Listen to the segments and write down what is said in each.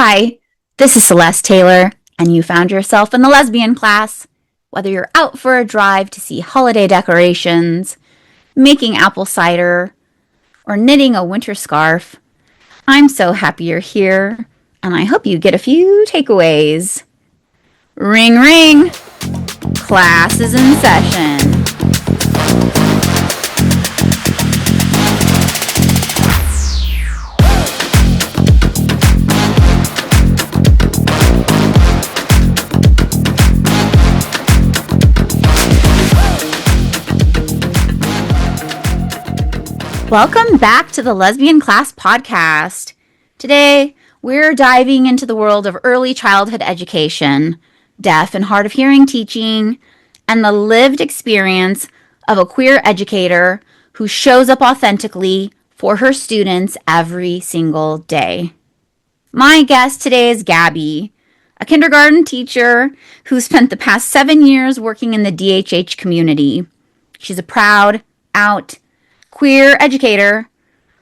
Hi, this is Celeste Taylor, and you found yourself in the lesbian class. Whether you're out for a drive to see holiday decorations, making apple cider, or knitting a winter scarf, I'm so happy you're here, and I hope you get a few takeaways. Ring, ring! Class is in session. Welcome back to the Lesbian Class Podcast. Today, we're diving into the world of early childhood education, deaf and hard of hearing teaching, and the lived experience of a queer educator who shows up authentically for her students every single day. My guest today is Gabi, a kindergarten teacher who spent the past 7 years working in the DHH community. She's a proud, out, queer educator,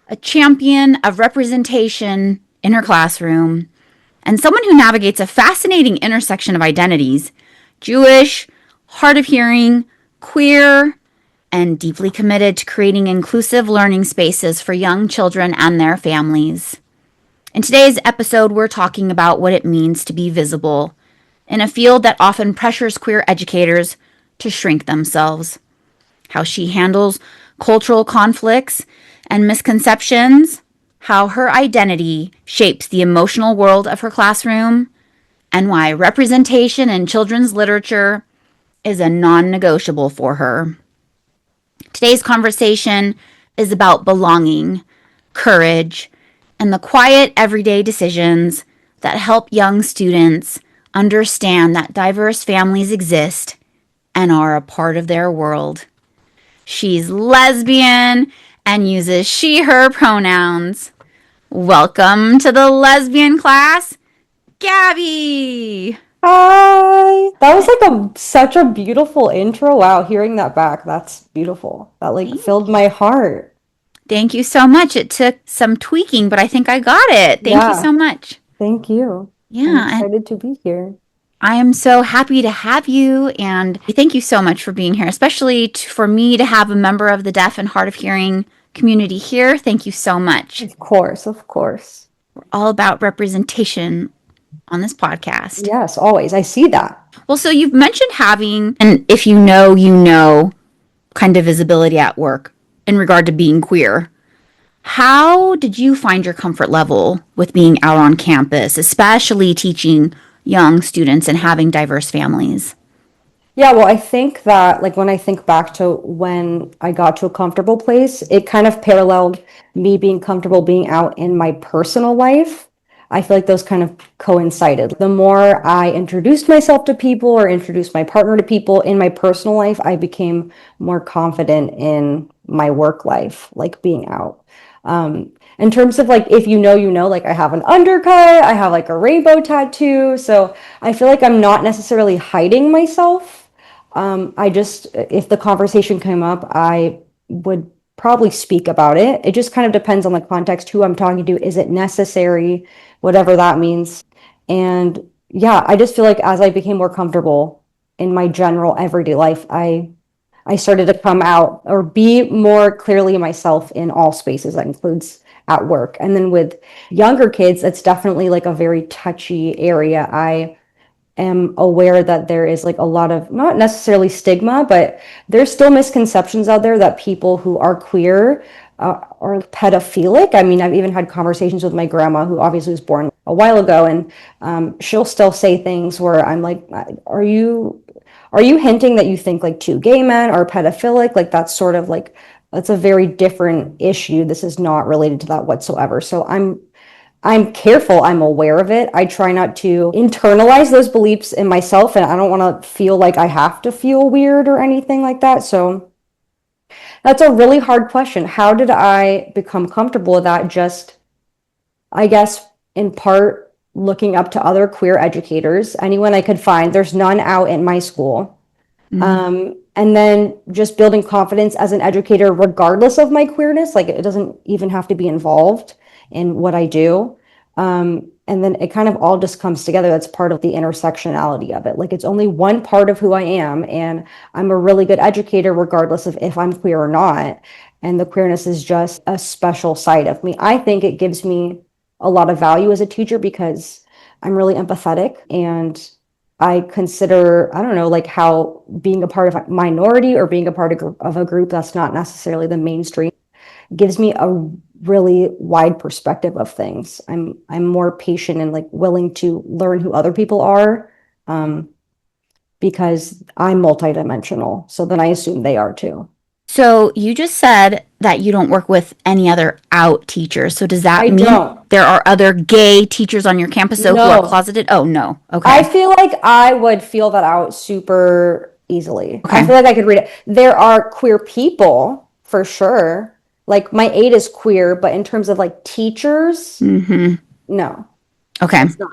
a champion of representation in her classroom, and someone who navigates a fascinating intersection of identities: Jewish, hard of hearing, queer, and deeply committed to creating inclusive learning spaces for young children and their families. In today's episode, we're talking about what it means to be visible in a field that often pressures queer educators to shrink themselves, how she handles cultural conflicts and misconceptions, how her identity shapes the emotional world of her classroom, and why representation in children's literature is a non-negotiable for her. Today's conversation is about belonging, courage, and the quiet everyday decisions that help young students understand that diverse families exist and are a part of their world. She's lesbian and uses she, her pronouns. Welcome to the lesbian class, Gabi. Hi. That was like such a beautiful intro. Wow, hearing that back, that's beautiful. That filled my heart. Thank you so much. It took some tweaking, but I think I got it. Thank you so much. Thank you. Yeah, I'm excited to be here. I am so happy to have you, and thank you so much for being here, especially for me to have a member of the deaf and hard of hearing community here. Thank you so much. Of course. We're all about representation on this podcast. Yes, always. I see that. Well, so you've mentioned having, and if you know, kind of visibility at work in regard to being queer. How did you find your comfort level with being out on campus, especially teaching young students and having diverse families? Yeah, well, I think that when I think back to when I got to a comfortable place, it kind of paralleled me being comfortable being out in my personal life. I feel like those kind of coincided. The more I introduced myself to people or introduced my partner to people in my personal life, I became more confident in my work life, being out. In terms of if you know, I have an undercut, I have a rainbow tattoo. So I feel like I'm not necessarily hiding myself. If the conversation came up, I would probably speak about it. It just kind of depends on the context, who I'm talking to. Is it necessary? Whatever that means. And yeah, I just feel like as I became more comfortable in my general everyday life, I started to come out or be more clearly myself in all spaces. That includes at work. And then with younger kids, it's definitely a very touchy area. I am aware that there is a lot of, not necessarily stigma, but there's still misconceptions out there that people who are queer are pedophilic. I mean, I've even had conversations with my grandma, who obviously was born a while ago, and she'll still say things where I'm like, are you hinting that you think two gay men are pedophilic? That's sort of that's a very different issue. This is not related to that whatsoever. So I'm careful. I'm aware of it. I try not to internalize those beliefs in myself, and I don't want to feel like I have to feel weird or anything like that. So that's a really hard question. How did I become comfortable with that? Just, I guess, in part, looking up to other queer educators, anyone I could find. There's none out in my school. Mm-hmm. And then just building confidence as an educator, regardless of my queerness. It doesn't even have to be involved in what I do. And then it kind of all just comes together. That's part of the intersectionality of it. Like it's only one part of who I am, and I'm a really good educator, regardless of if I'm queer or not. And the queerness is just a special side of me. I think it gives me a lot of value as a teacher because I'm really empathetic and I consider, I don't know, like how being a part of a minority or being a part of a group that's not necessarily the mainstream gives me a really wide perspective of things. I'm more patient and like willing to learn who other people are, because I'm multidimensional. So then I assume they are too. So you just said that you don't work with any other out teachers. So does that I mean don't. there are other gay teachers on your campus though who are No. closeted? Oh no. I Okay. feel like I would feel that out super easily. I Okay. feel like I could read it. There are queer people for sure. Like my aide is queer, but in terms of like teachers, Mm-hmm. no, Okay. it's not.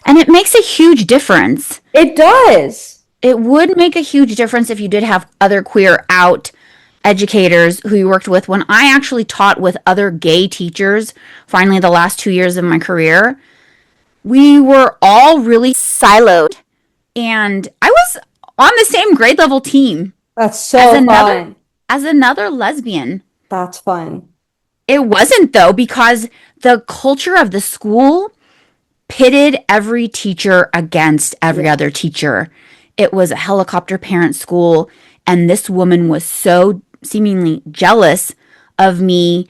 And it makes a huge difference. It does. It would make a huge difference if you did have other queer out educators who you worked with. When I actually taught with other gay teachers, finally the last 2 years of my career, we were all really siloed. And I was on the same grade level team That's as so another fun. as another lesbian. That's fun. It wasn't though because the culture of the school pitted every teacher against every Yeah. other teacher. It was a helicopter parent school, and this woman was so seemingly jealous of me,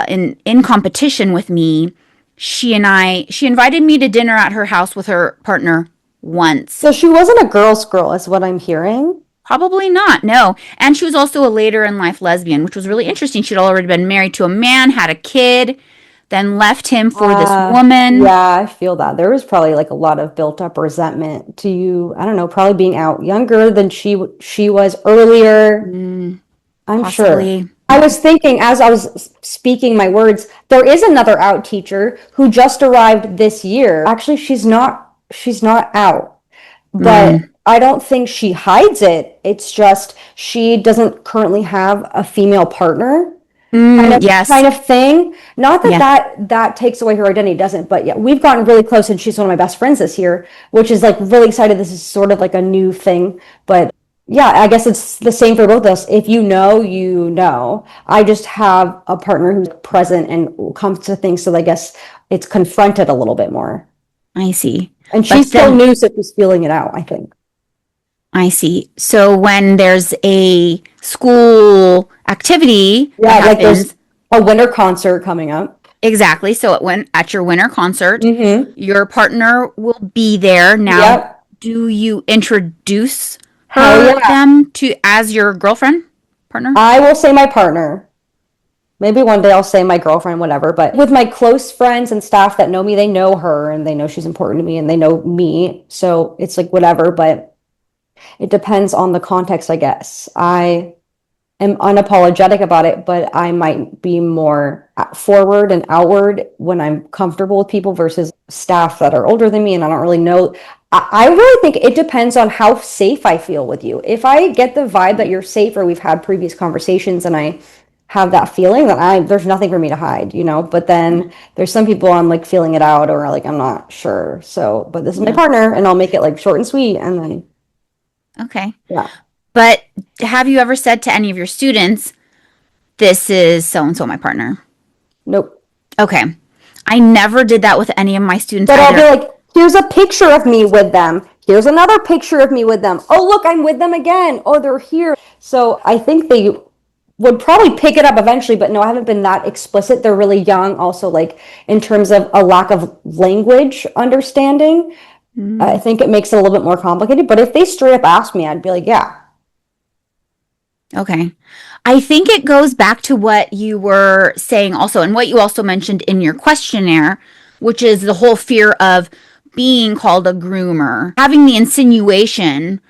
in competition with me. She invited me to dinner at her house with her partner once. So she wasn't a girl's girl, is what I'm hearing. Probably not, no. And she was also a later in life lesbian, which was really interesting. She'd already been married to a man, had a kid, then left him for this woman. Yeah, I feel that. There was probably like a lot of built up resentment to you. I don't know, probably being out younger than she was earlier. Mm, I'm sure. possibly. I was thinking as I was speaking my words, there is another out teacher who just arrived this year. Actually, she's not out, but Mm, I don't think she hides it. It's just she doesn't currently have a female partner. Kind yes. of thing. Not that Yeah, that takes away her identity, doesn't, but yeah, we've gotten really close and she's one of my best friends this year, which is like really excited. This is sort of like a new thing, but yeah, I guess it's the same for both of us. If you know, you know. I just have a partner who's present and comes to things, so I guess it's confronted a little bit more. I see. And But she's still then new, so she's feeling it out, I think. I see. So when there's a school activity that Yeah, like there's happens, a winter concert coming up. exactly. So it went at your winter concert, Mm-hmm. your partner will be there. Now, Yep. do you introduce Hell her yeah. them to as your girlfriend partner? I will say my partner. Maybe one day I'll say my girlfriend, whatever. But with my close friends and staff that know me, they know her and they know she's important to me and they know me. So it's like whatever, but it depends on the context, I guess. I am unapologetic about it, but I might be more forward and outward when I'm comfortable with people versus staff that are older than me and I don't really know. I really think it depends on how safe I feel with you. If I get the vibe that you're safe or we've had previous conversations and I have that feeling that there's nothing for me to hide, you know. But then there's some people I'm like feeling it out or like I'm not sure. So, but this is my Yeah. partner and I'll make it like short and sweet and then Okay. yeah. But have you ever said to any of your students, this is so and so my partner? Nope. Okay. I never did that with any of my students But I'll either. be like, here's a picture of me with them. Here's another picture of me with them. Oh, look, I'm with them again. Oh, they're here. So I think they would probably pick it up eventually, but no, I haven't been that explicit. They're really young, also, like in terms of a lack of language understanding. I Mm, think it makes it a little bit more complicated. But if they straight up asked me, I'd be like, yeah, okay. I think it goes back to what you were saying also, and what you also mentioned in your questionnaire, which is the whole fear of being called a groomer, having the insinuation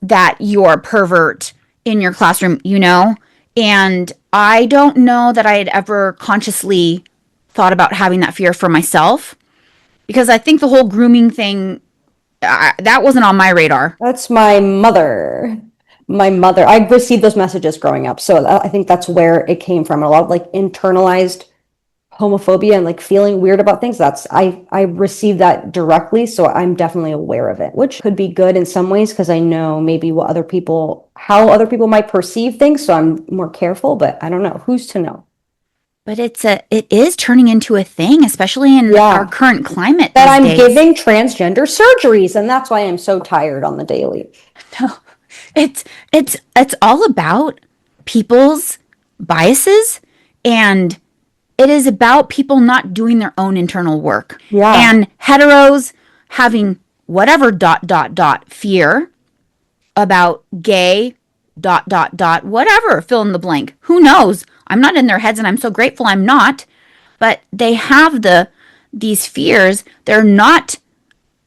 that you're a pervert in your classroom, you know? And I don't know that I had ever consciously thought about having that fear for myself because I think the whole grooming thing, that wasn't on my radar. that's my mother. My mother, I received those messages growing up. So I think that's where it came from. A lot of like internalized homophobia and like feeling weird about things, I received that directly, so I'm definitely aware of it, which could be good in some ways because I know maybe how other people might perceive things, so I'm more careful, but I don't know. Who's to know? But it is turning into a thing, especially in our current climate that I'm these days. giving transgender surgeries, and that's why I'm so tired on the daily. No, it's all about people's biases, and it is about people not doing their own internal work. Yeah. And heteros having whatever fear about gay whatever, fill in the blank. Who knows? I'm not in their heads, and I'm so grateful I'm not. But they have these fears. They're not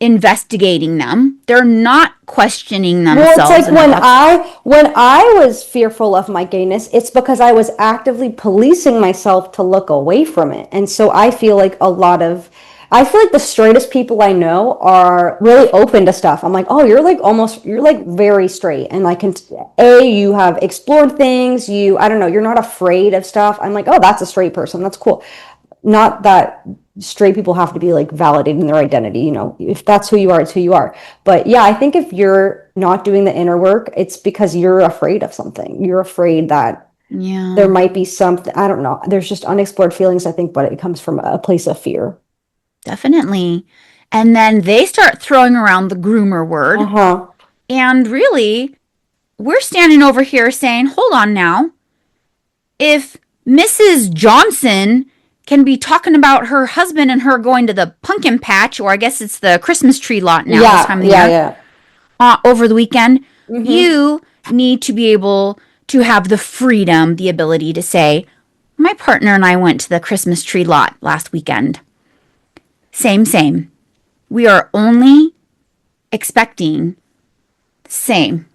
investigating them. They're not questioning themselves. Well, it's like when I was fearful of my gayness, it's because I was actively policing myself to look away from it. And so I feel like the straightest people I know are really open to stuff. I'm like, oh, you're like very straight. And you have explored things. I don't know, you're not afraid of stuff. I'm like, oh, that's a straight person. That's cool. Not that straight people have to be like validating their identity. You know, if that's who you are, it's who you are. But yeah, I think if you're not doing the inner work, it's because you're afraid of something. You're afraid that there might be something, I don't know. There's just unexplored feelings, I think, but it comes from a place of fear. Definitely. And then they start throwing around the groomer word. And really, we're standing over here saying, hold on now. If Mrs. Johnson can be talking about her husband and her going to the pumpkin patch, or I guess it's the Christmas tree lot now this time of year, over the weekend, you need to be able to have the freedom, the ability to say, my partner and I went to the Christmas tree lot last weekend. Same. We are only expecting same.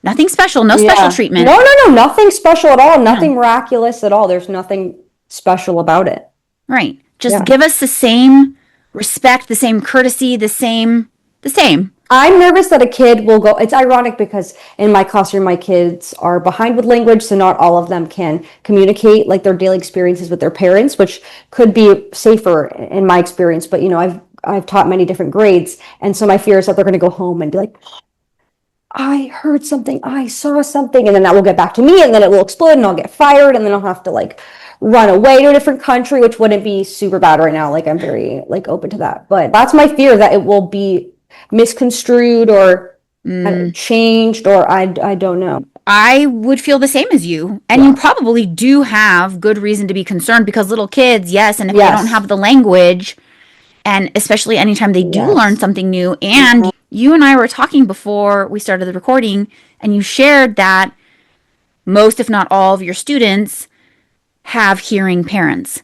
Nothing special, no special treatment. No, nothing special at all. Nothing miraculous at all. There's nothing special about it. Right. Just give us the same respect, the same courtesy, the same. I'm nervous that a kid will go. It's ironic because in my classroom, my kids are behind with language, so not all of them can communicate like their daily experiences with their parents, which could be safer in my experience. But I've taught many different grades, and so my fear is that they're going to go home and be like, I heard something, I saw something, and then that will get back to me, and then it will explode, and I'll get fired, and then I'll have to like run away to a different country, which wouldn't be super bad right now. Like I'm very like open to that, but that's my fear, that it will be misconstrued or changed, or I don't know. I would feel the same as you, and you probably do have good reason to be concerned, because little kids, and if they don't have the language, and especially anytime they do learn something new, and you and I were talking before we started the recording, and you shared that most, if not all, of your students have hearing parents.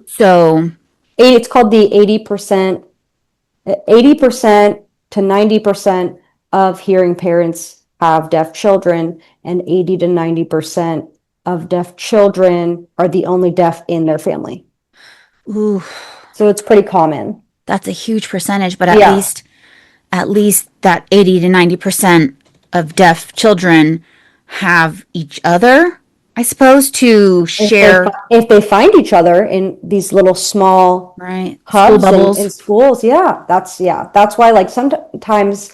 So it's called the 80% to 90% of hearing parents have deaf children, and 80 to 90% of deaf children are the only deaf in their family. Ooh. So it's pretty common. That's a huge percentage, but at least that 80 to 90% of deaf children have each other, I suppose, to share. If they find each other in these little small hubs in schools, that's why like sometimes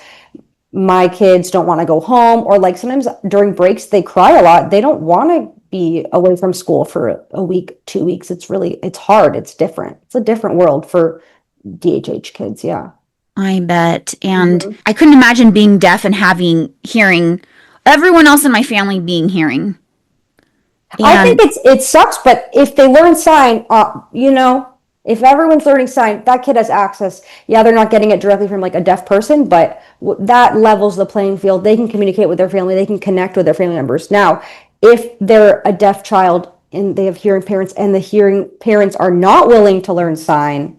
my kids don't want to go home, or like sometimes during breaks they cry a lot. They don't want to be away from school for a week, 2 weeks. It's hard. It's different. It's a different world for DHH kids. Yeah. I bet. And I couldn't imagine being deaf and having hearing, everyone else in my family being hearing. And I think it sucks, but if they learn sign, if everyone's learning sign, that kid has access. Yeah, they're not getting it directly from like a deaf person, but that levels the playing field. They can communicate with their family. They can connect with their family members. Now, if they're a deaf child and they have hearing parents, and the hearing parents are not willing to learn sign,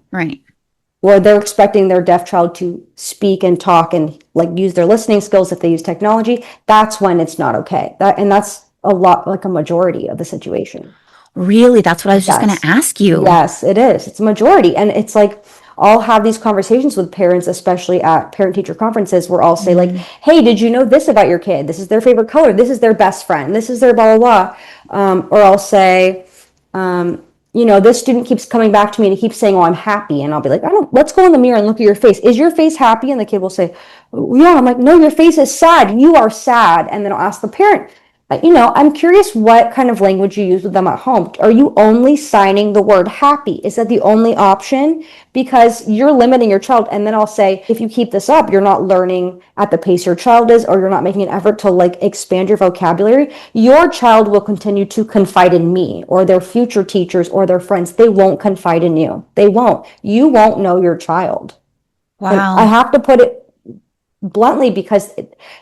or they're expecting their deaf child to speak and talk and like use their listening skills if they use technology, that's when it's not okay. That's a lot, like a majority of the situation. Really? That's what I was just going to ask you. Yes, it is. It's a majority. And it's like, I'll have these conversations with parents, especially at parent-teacher conferences, where I'll say like, hey, did you know this about your kid? This is their favorite color. This is their best friend. This is their blah, blah, blah. Or I'll say, this student keeps coming back to me and he keeps saying, oh, I'm happy. And I'll be like, let's go in the mirror and look at your face. Is your face happy? And the kid will say, oh, yeah. I'm like, no, your face is sad. You are sad. And then I'll ask the parent, I'm curious what kind of language you use with them at home. Are you only signing the word happy? Is that the only option? Because you're limiting your child. And then I'll say, if you keep this up, you're not learning at the pace your child is, or you're not making an effort to like expand your vocabulary. Your child will continue to confide in me or their future teachers or their friends. They won't confide in you. They won't. You won't know your child. And I Wow. have to put it bluntly because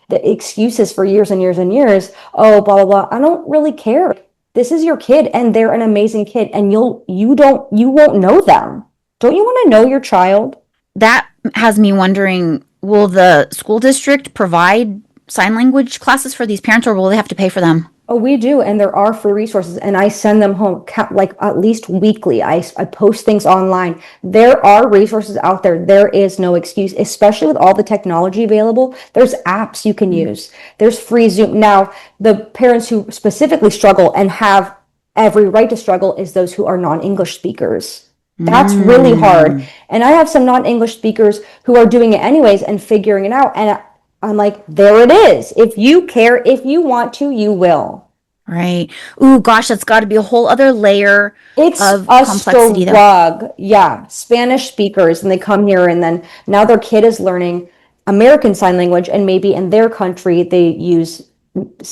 the excuses for years and years and years, oh, blah, blah, blah. I don't really care. This is your kid and they're an amazing kid and you won't know them. Don't you want to know your child? That has me wondering, will the school district provide sign language classes for these parents, or will they have to pay for them? Oh, we do. And there are free resources and I send them home like at least weekly. I post things online. There are resources out there. There is no excuse, especially with all the technology available. There's apps you can use. There's free Zoom. Now, the parents who specifically struggle and have every right to struggle is those who are non-English speakers. That's really hard. Mm, And I have some non-English speakers who are doing it anyways and figuring it out. And I'm like, there it is. If you care, if you want to, you will. right. Ooh, gosh, that's got to be a whole other layer It's of a complexity, though. struggle. Yeah. Spanish speakers, and they come here, and then now their kid is learning American Sign Language, and maybe in their country they use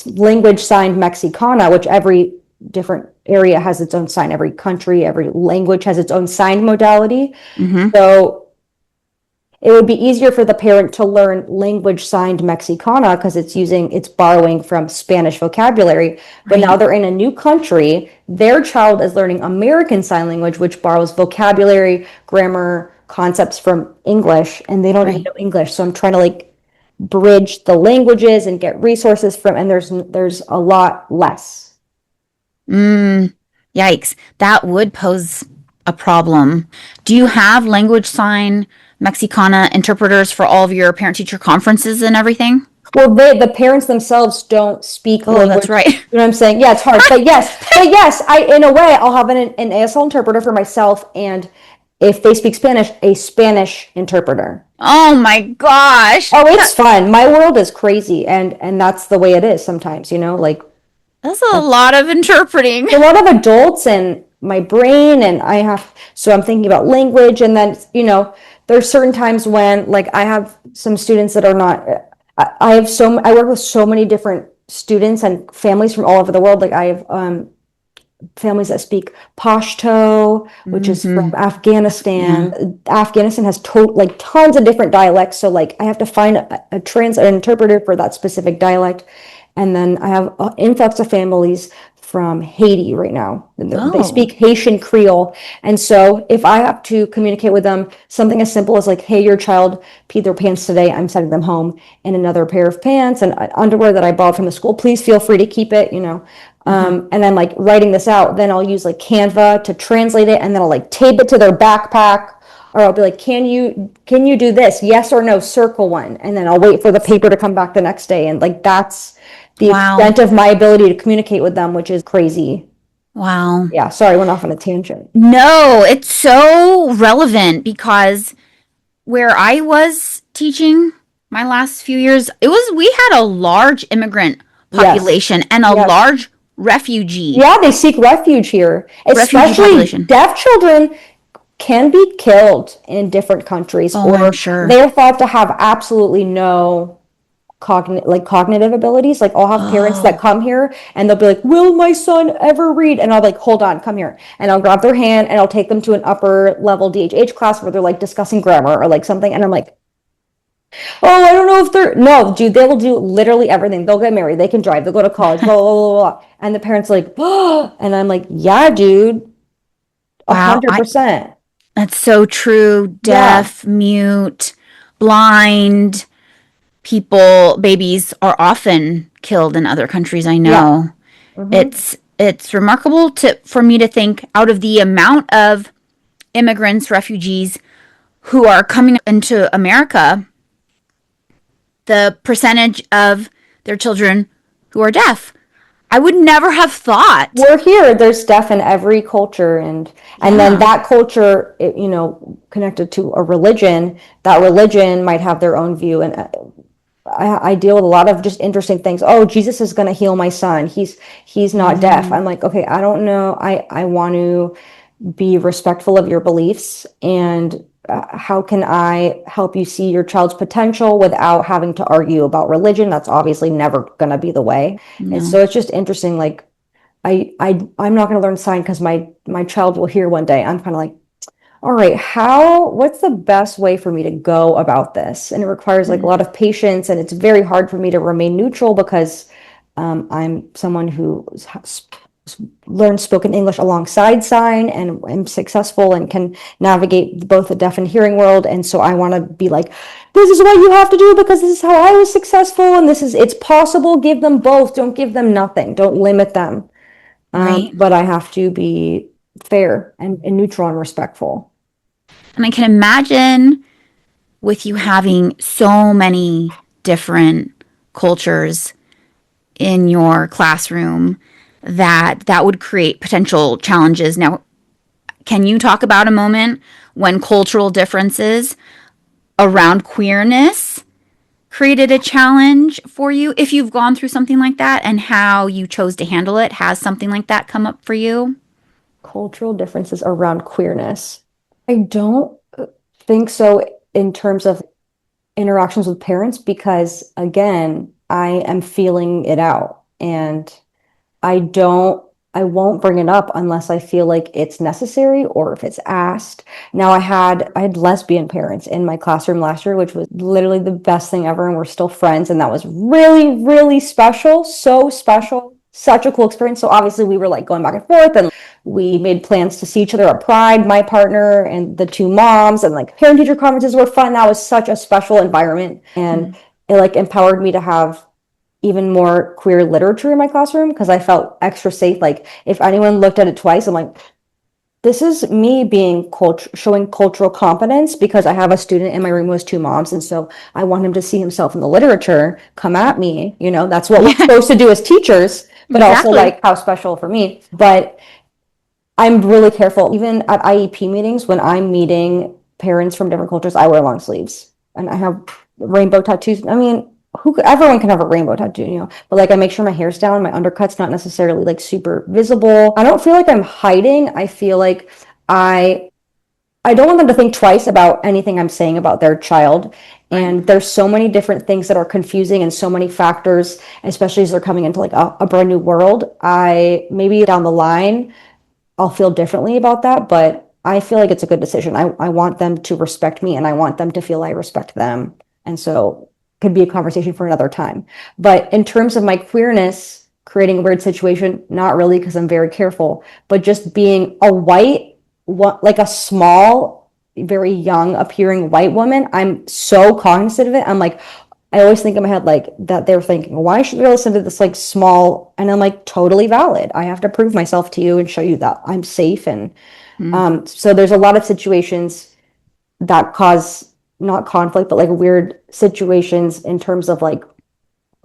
language signed Mexicana, which every different area has its own sign. Every country, every language has its own sign modality. Mm-hmm. So it would be easier for the parent to learn language signed Mexicana because it's borrowing from Spanish vocabulary. But now Right. they're in a new country. Their child is learning American Sign Language, which borrows vocabulary, grammar, concepts from English, and they don't even Right. know English. So I'm trying to like bridge the languages and get resources from, and there's a lot less. Mm, yikes. That would pose a problem. Do you have language sign Mexicana interpreters for all of your parent teacher conferences and everything? Well, the parents themselves don't speak Oh, that's language. right. You know what I'm saying? Yeah, it's hard. But yes, I in a way I'll have an ASL interpreter for myself, and if they speak Spanish, a Spanish interpreter. Oh my gosh. Oh, it's fun. My world is crazy, and that's the way it is sometimes, like That's a lot of interpreting. a lot of adults and my brain, and so I'm thinking about language, and then, there's certain times when like I have some students that are not, I work with so many different students and families from all over the world. Like I have families that speak Pashto, which is Hmm. from Yeah. Afghanistan. Afghanistan has like tons of different dialects, so like I have to find an interpreter for that specific dialect. And then I have an influx of families from Haiti right now. They Oh. speak Haitian Creole. And so if I have to communicate with them, something as simple as like, hey, your child peed their pants today, I'm sending them home in another pair of pants and underwear that I bought from the school. Please feel free to keep it. Uh-huh. And then like writing this out, then I'll use like Canva to translate it, and then I'll like tape it to their backpack, or I'll be like, can you do this? Yes or no, circle one. And then I'll wait for the paper to come back the next day. And like that's the Wow. extent of my ability to communicate with them, which is crazy. Wow. Yeah, sorry, I went off on a tangent. No, it's so relevant because where I was teaching my last few years, we had a large immigrant Yes. population and a Yes. large refugee Yeah, they seek refuge here. refugee Especially population. deaf children can be killed in different countries, Oh, I'm or sure. they're thought to have absolutely no cognitive abilities. Like I'll have parents that Oh, come here and they'll be like, will my son ever read? And I'll be like, hold on, come here. And I'll grab their hand and I'll take them to an upper level DHH class where they're like discussing grammar or like something. And I'm like, oh, I don't know if they're, no, dude, they will do literally everything. They'll get married, they can drive, they'll go to college, blah, blah, blah, blah. And the parents are like, oh, and I'm like, yeah, dude, a wow. hundred percent. That's so true. Yeah. Deaf, mute, blind people, babies are often killed in other countries. I Yeah. know. Hmm. It's remarkable for me to think out of the amount of immigrants, refugees who are coming into America, the percentage of their children who are deaf. I would never have thought. We're here. There's deaf in every culture, and then Yeah. that culture, connected to a religion, that religion might have their own view. And I deal with a lot of just interesting things. Oh, Jesus is going to heal my son. He's not deaf. I'm like, okay, I don't know. I want to be respectful of your beliefs, and how can I help you see your child's potential without having to argue about religion? That's obviously never going to be the way. And No. so it's just interesting. Like I'm not going to learn sign because my child will hear one day. I'm kind of like, all right, what's the best way for me to go about this? And it requires like a Mm. lot of patience, and it's very hard for me to remain neutral because I'm someone who learned spoken English alongside sign and am successful and can navigate both the deaf and hearing world. And so I want to be like, this is what you have to do because this is how I was successful, and it's possible. Give them both. Don't give them nothing. Don't limit them. Right. But I have to be fair and neutral and respectful. And I can imagine with you having so many different cultures in your classroom that would create potential challenges. Now, can you talk about a moment when cultural differences around queerness created a challenge for you if you've gone through something like that and how you chose to handle it? Has something like that come up for you? Cultural differences around queerness. I don't think so in terms of interactions with parents because, again, I am feeling it out, and I won't bring it up unless I feel like it's necessary or if it's asked. Now I had lesbian parents in my classroom last year, which was literally the best thing ever, and we're still friends, and that was really, really special, so special, such a cool experience. So obviously we were like going back and forth, and we made plans to see each other at Pride, my partner and the two moms, and like parent teacher conferences were fun. That was such a special environment, and Mm. it like empowered me to have even more queer literature in my classroom because I felt extra safe. Like if anyone looked at it twice, I'm like, this is me being showing cultural competence because I have a student in my room who has two moms, and so I want him to see himself in the literature. Come at me, that's what we're Yeah, supposed to do as teachers, but also exactly. like how special for me. But I'm really careful. Even at IEP meetings, when I'm meeting parents from different cultures, I wear long sleeves and I have rainbow tattoos. I mean, everyone can have a rainbow tattoo, but like I make sure my hair's down, my undercut's not necessarily like super visible. I don't feel like I'm hiding. I feel like I I don't want them to think twice about anything I'm saying about their child. Right. And there's so many different things that are confusing and so many factors, especially as they're coming into like a brand new world. I maybe down the line I'll feel differently about that, but I feel like it's a good decision. I want them to respect me and I want them to feel I respect them. And so could be a conversation for another time. But in terms of my queerness, creating a weird situation, not really because I'm very careful, but just being a white, like a small, very young appearing white woman, I'm so cognizant of it. I'm like, I always think in my head like that they're thinking, why should they listen to this like small? And I'm like, totally valid. I have to prove myself to you and show you that I'm safe. And Mm. so there's a lot of situations that cause not conflict, but like weird situations in terms of like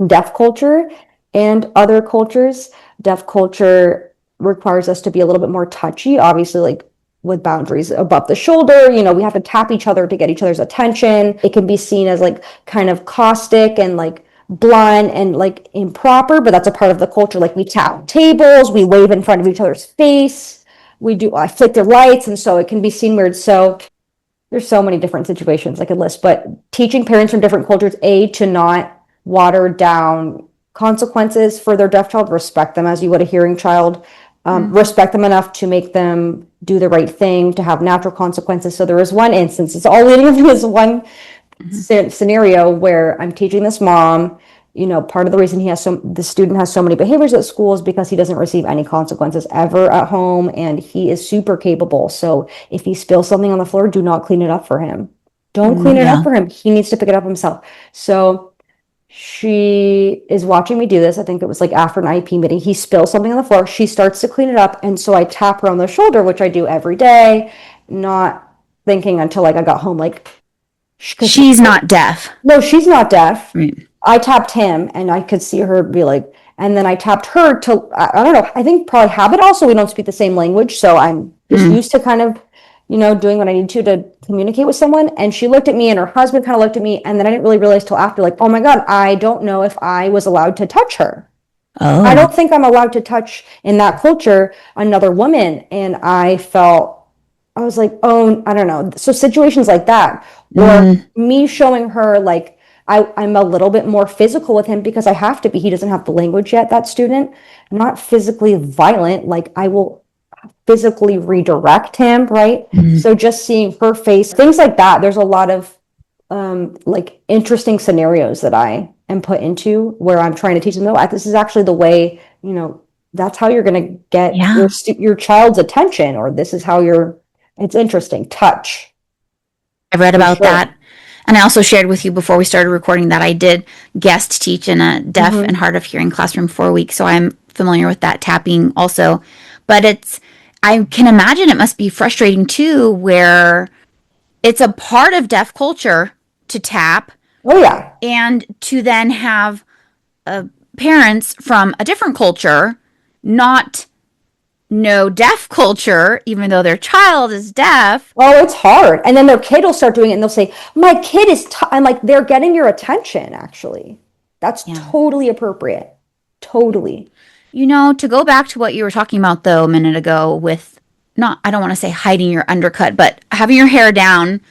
deaf culture and other cultures. Deaf culture requires us to be a little bit more touchy, obviously, like with boundaries above the shoulder. We have to tap each other to get each other's attention. It can be seen as like kind of caustic and like blunt and like improper, but that's a part of the culture. Like we tap tables, we wave in front of each other's face, I flick their lights, and so it can be seen weird. So there's so many different situations I could list, but teaching parents from different cultures, to not water down consequences for their deaf child, respect them as you would a hearing child, Mm. respect them enough to make them do the right thing, to have natural consequences. So there was one instance, it's all leading up to this one Mhm. scenario where I'm teaching this mom. Part of the reason the student has so many behaviors at school is because he doesn't receive any consequences ever at home, and he is super capable. So if he spills something on the floor, do not clean it up for him. Don't clean Mm, it up yeah. for him. He needs to pick it up himself. So she is watching me do this. I think it was like after an IEP meeting. He spills something on the floor. She starts to clean it up, and so I tap her on the shoulder, which I do every day, not thinking until like I got home, like because She's not deaf. no, she's not deaf. Right. I tapped him and I could see her be like, And then I tapped her to, I don't know, I think probably habit also. We don't speak the same language. So I'm just used to kind of, doing what I need to communicate with someone. And she looked at me and her husband kind of looked at me. And then I didn't really realize till after, like, oh my God, I don't know if I was allowed to touch her. I Oh. don't think I'm allowed to touch in that culture another woman. And I was like, oh, I don't know. So situations like that, or Mm, me showing her like I'm a little bit more physical with him because I have to be. He doesn't have the language yet, that student. I'm not physically violent. Like I will physically redirect him, right? mm. So just seeing her face, things like that. There's a lot of like interesting scenarios that I am put into where I'm trying to teach them, no, this is actually the way, that's how you're going to get Yeah. your child's attention, or this is how it's interesting. Touch, I've read for about sure. that. And I also shared with you before we started recording that I did guest teach in a deaf and Mm-hmm. hard of hearing classroom for a week. So I'm familiar with that tapping also. But I can imagine it must be frustrating too, where it's a part of deaf culture to tap Oh yeah. and to then have parents from a different culture not know deaf culture, even though their child is deaf. Oh, it's hard. And then their kid will start doing it and they'll say, my kid is, I'm like, they're getting your attention, actually. That's Yeah. totally appropriate. Totally. To go back to what you were talking about though a minute ago with not, I don't want to say hiding your undercut, but having your hair down,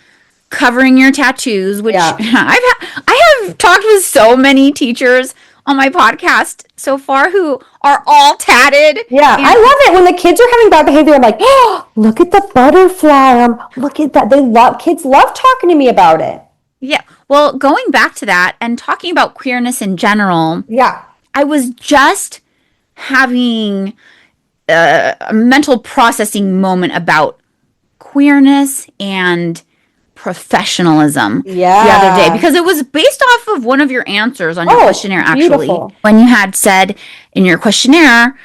covering your tattoos, which Yeah. I have talked with so many teachers on my podcast so far who are all tatted Yeah, I and love it when the kids are having bad behavior. I'm like, oh, look at the butterfly. Look at that. Kids love talking to me about it. yeah. Well, going back to that and talking about queerness in general, Yeah. I was just having a mental processing moment about queerness and professionalism the other day Yeah. because it was based off of one of your answers on your Oh, questionnaire, actually, beautiful. when you had said in your questionnaire,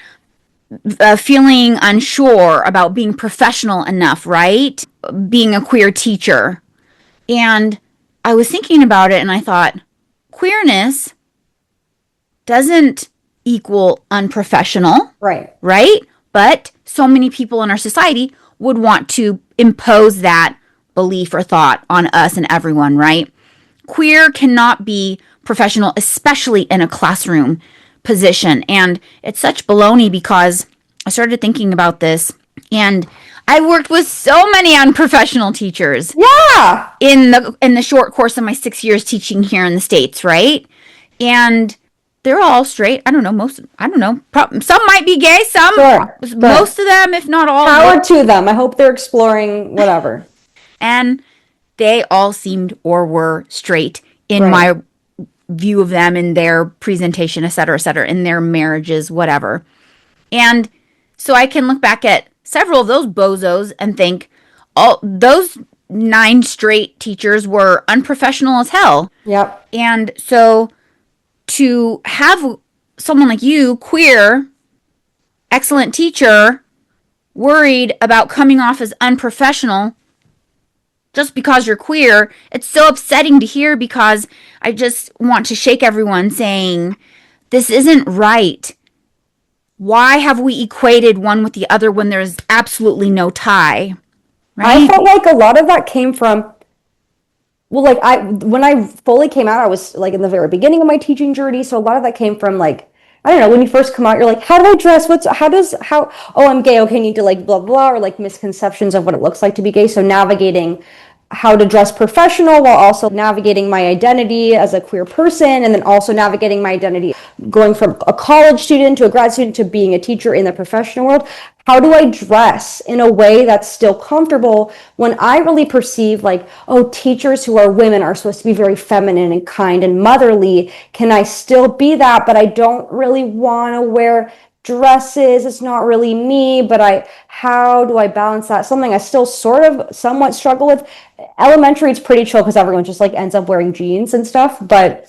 feeling unsure about being professional enough, right? Being a queer teacher. And I was thinking about it and I thought, queerness doesn't equal unprofessional, Right. right? But so many people in our society would want to impose that belief or thought on us and everyone, right? Queer cannot be professional, especially in a classroom position. And it's such baloney because I started thinking about this and I worked with so many unprofessional teachers Yeah. in the short course of my 6 years teaching here in the States, right? And they're all straight. I don't know, most, I don't know. Some might be gay, Sure. Sure. most of them, if not all of Power them. to them. I hope they're exploring whatever. And they all seemed or were straight in Right. my view of them, in their presentation, et cetera, in their marriages, whatever. And so I can look back at several of those bozos and think, oh, those 9 straight teachers were unprofessional as hell. Yep. And so to have someone like you, queer, excellent teacher, worried about coming off as unprofessional just because you're queer, it's so upsetting to hear because I just want to shake everyone saying, this isn't right. Why have we equated one with the other when there's absolutely no tie? I Right? felt like a lot of that came from, well, like when I fully came out, I was like in the very beginning of my teaching journey. So a lot of that came from like, I don't know, when you first come out, you're like, how do I dress? Oh, I'm gay. Okay, I need to like blah, blah, or like misconceptions of what it looks like to be gay. So navigating how to dress professional while also navigating my identity as a queer person, and then also navigating my identity going from a college student to a grad student to being a teacher in the professional world. How do I dress in a way that's still comfortable when I really perceive like, oh, teachers who are women are supposed to be very feminine and kind and motherly. Can I still be that? But I don't really want to wear dresses. It's not really me, but how do I balance that? Something I still sort of somewhat struggle with. Elementary, it's pretty chill because everyone just like ends up wearing jeans and stuff, but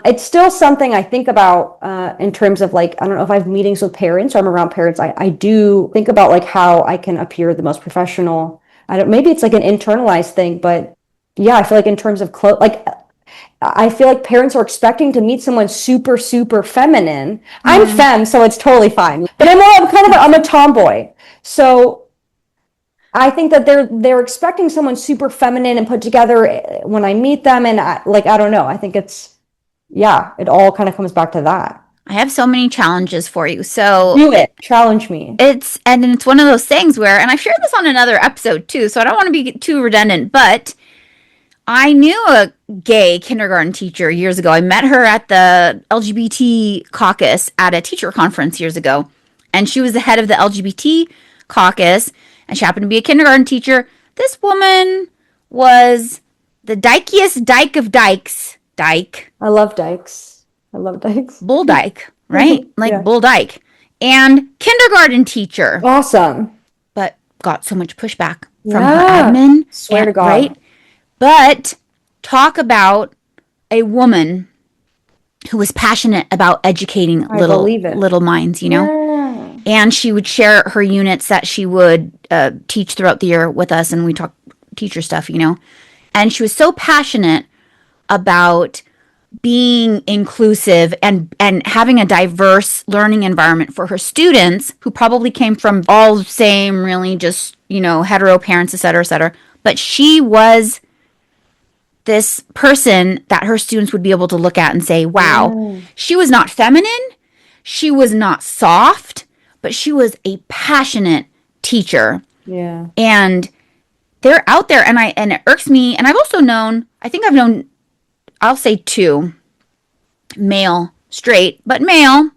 it's still something I think about in terms of like, I don't know if I have meetings with parents or I'm around parents. I do think about like how I can appear the most professional. Maybe it's like an internalized thing, but yeah, I feel like in terms of clothes, like I feel like parents are expecting to meet someone super, super feminine. I'm Mm. femme, so it's totally fine. But I'm a tomboy. So I think that they're expecting someone super feminine and put together when I meet them, and I don't know. I think it all kind of comes back to that. I have so many challenges for you. So Do it. Challenge me. it's one of those things where, and I've shared this on another episode too, so I don't want to be too redundant, but I knew a gay kindergarten teacher years ago. I met her at the LGBT caucus at a teacher conference years ago. And she was the head of the LGBT caucus, and she happened to be a kindergarten teacher. This woman was the dykiest dyke of dykes. Dyke. I love dykes. I love dykes. Bull dyke, right? Like Yeah. bull dyke. And kindergarten teacher. Awesome. But got so much pushback from her Yeah. admin. Swear to God. Right? But talk about a woman who was passionate about educating little minds, Yeah. And she would share her units that she would teach throughout the year with us, and we talk teacher stuff, And she was so passionate about being inclusive and having a diverse learning environment for her students who probably came from all the same, really just, hetero parents, et cetera, et cetera. But she was this person that her students would be able to look at and say, wow, she was not feminine, she was not soft, but she was a passionate teacher. Yeah. And they're out there, and it irks me. And I've known, I'll say two male, straight, but male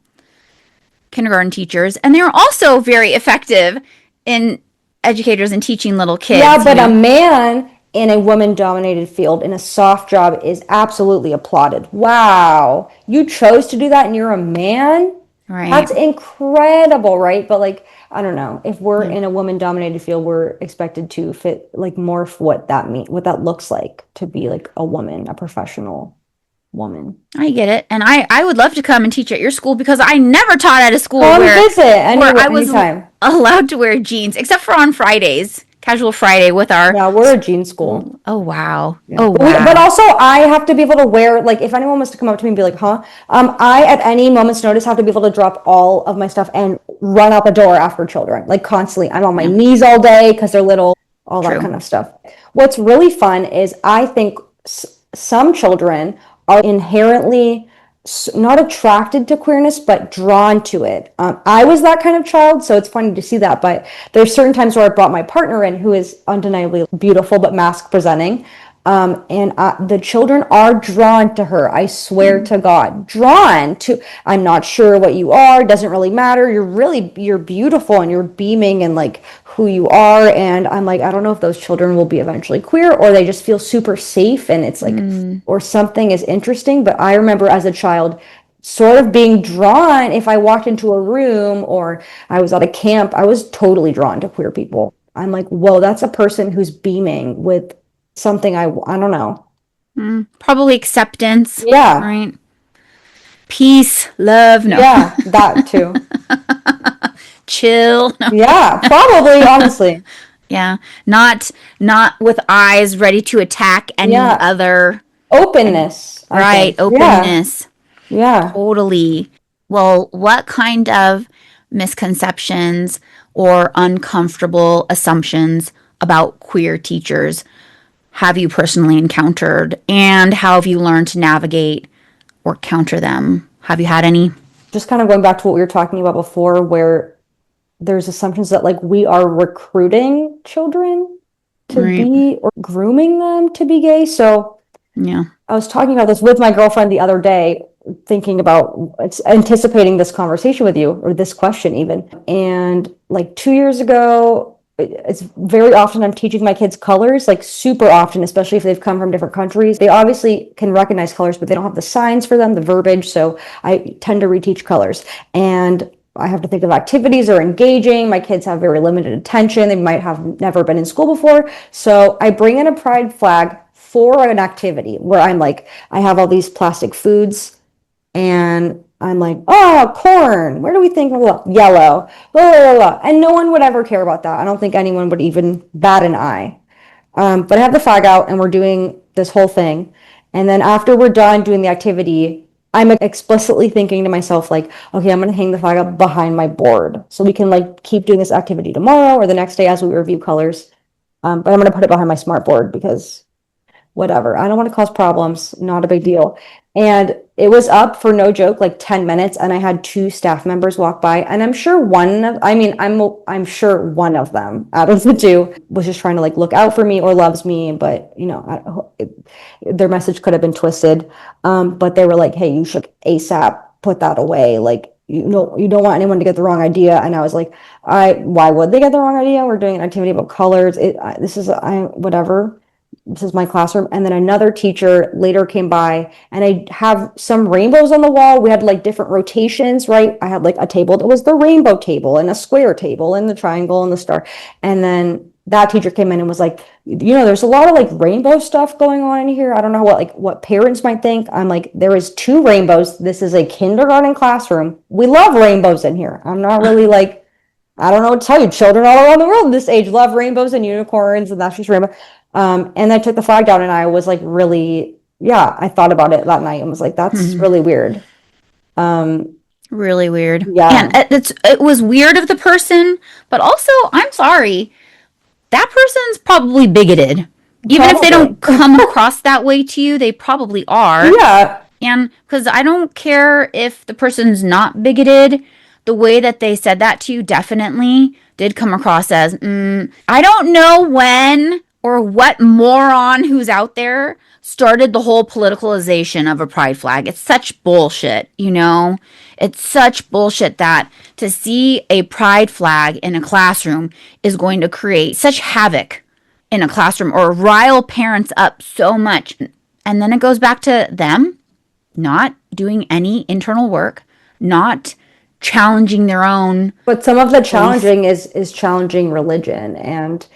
kindergarten teachers, and they're also very effective in educators and teaching little kids. Yeah, but a man in a woman-dominated field in a soft job is absolutely applauded. Wow, you chose to do that and you're a man? Right. That's incredible, right? But I don't know. If we're in a woman-dominated field, we're expected to fit morph what that looks like to be like a woman, a professional woman. I get it. And I would love to come and teach at your school because I never taught at a school visit where I was anytime. allowed to wear jeans, except for on Fridays, casual Friday with our... Yeah, we're a jean school. Oh, wow. Yeah. Oh, wow. But also I have to be able to wear, if anyone wants to come up to me and be like, huh? I, at any moment's notice, have to be able to drop all of my stuff and run out the door after children, constantly. I'm on my knees all day because they're little, all that kind of stuff. What's really fun is I think some children are inherently not attracted to queerness, but drawn to it. I was that kind of child, so it's funny to see that. But there's certain times where I brought my partner in, who is undeniably beautiful but mask presenting, and the children are drawn to her. I swear to God, drawn to. I'm not sure what you are. Doesn't really matter. You're beautiful and you're beaming and who you are. And I'm like, I don't know if those children will be eventually queer or they just feel super safe and it's or something is interesting. But I remember as a child sort of being drawn. If I walked into a room or I was at a camp, I was totally drawn to queer people. I'm like, whoa, that's a person who's beaming with something I don't know. Probably acceptance. Yeah. Right. Peace, love. No. Yeah, that too. Chill. No. Yeah, probably, honestly. Yeah. Not with eyes ready to attack any other. Openness. Right. Openness. Yeah. Totally. Well, what kind of misconceptions or uncomfortable assumptions about queer teachers have you personally encountered, and how have you learned to navigate or counter them? Have you had any? Just kind of going back to what we were talking about before, where there's assumptions that we are recruiting children to be, or grooming them to be gay. So yeah, I was talking about this with my girlfriend the other day, thinking about anticipating this conversation with you, or this question even. And 2 years ago, it's very often I'm teaching my kids colors, super often, especially if they've come from different countries. They obviously can recognize colors, but they don't have the signs for them, the verbiage. So I tend to reteach colors. And I have to think of activities that are engaging. My kids have very limited attention. They might have never been in school before. So I bring in a pride flag for an activity where I have all these plastic foods and I'm like, oh, corn. Where do we think? Yellow. Blah, blah, blah. And no one would ever care about that. I don't think anyone would even bat an eye. But I have the flag out and we're doing this whole thing. And then after we're done doing the activity, I'm explicitly thinking to myself, like, okay, I'm going to hang the flag up behind my board so we can like keep doing this activity tomorrow or the next day as we review colors. But I'm going to put it behind my smart board because whatever. I don't want to cause problems. Not a big deal. And it was up for no joke, like 10 minutes. And I had two staff members walk by. And I'm sure I'm sure one of them out of the two was just trying to like look out for me or loves me. But, their message could have been twisted. But they were like, hey, you should ASAP put that away. Like, you don't want anyone to get the wrong idea. And I was like, why would they get the wrong idea? We're doing an activity about colors. Whatever. This is my classroom. And then another teacher later came by and I have some rainbows on the wall. We had like different rotations, right? I had like a table that was the rainbow table and a square table and the triangle and the star. And then that teacher came in and was like, there's a lot of like rainbow stuff going on in here. I don't know what parents might think. I'm like, there is two rainbows. This is a kindergarten classroom. We love rainbows in here. I'm not really like, I don't know what to tell you. Children all around the world this age love rainbows and unicorns, and that's just rainbow. And I took the flag down, and I was like, really, yeah. I thought about it that night and was like, that's really weird. Really weird. Yeah. And it was weird of the person, but also, I'm sorry, that person's probably bigoted. Even if they don't come across that way to you, they probably are. Yeah. And because I don't care if the person's not bigoted, the way that they said that to you definitely did come across as, I don't know when or what moron who's out there started the whole politicalization of a pride flag. It's such bullshit, It's such bullshit that to see a pride flag in a classroom is going to create such havoc in a classroom or rile parents up so much. And then it goes back to them not doing any internal work, not challenging their own. But some of the challenging is challenging religion, and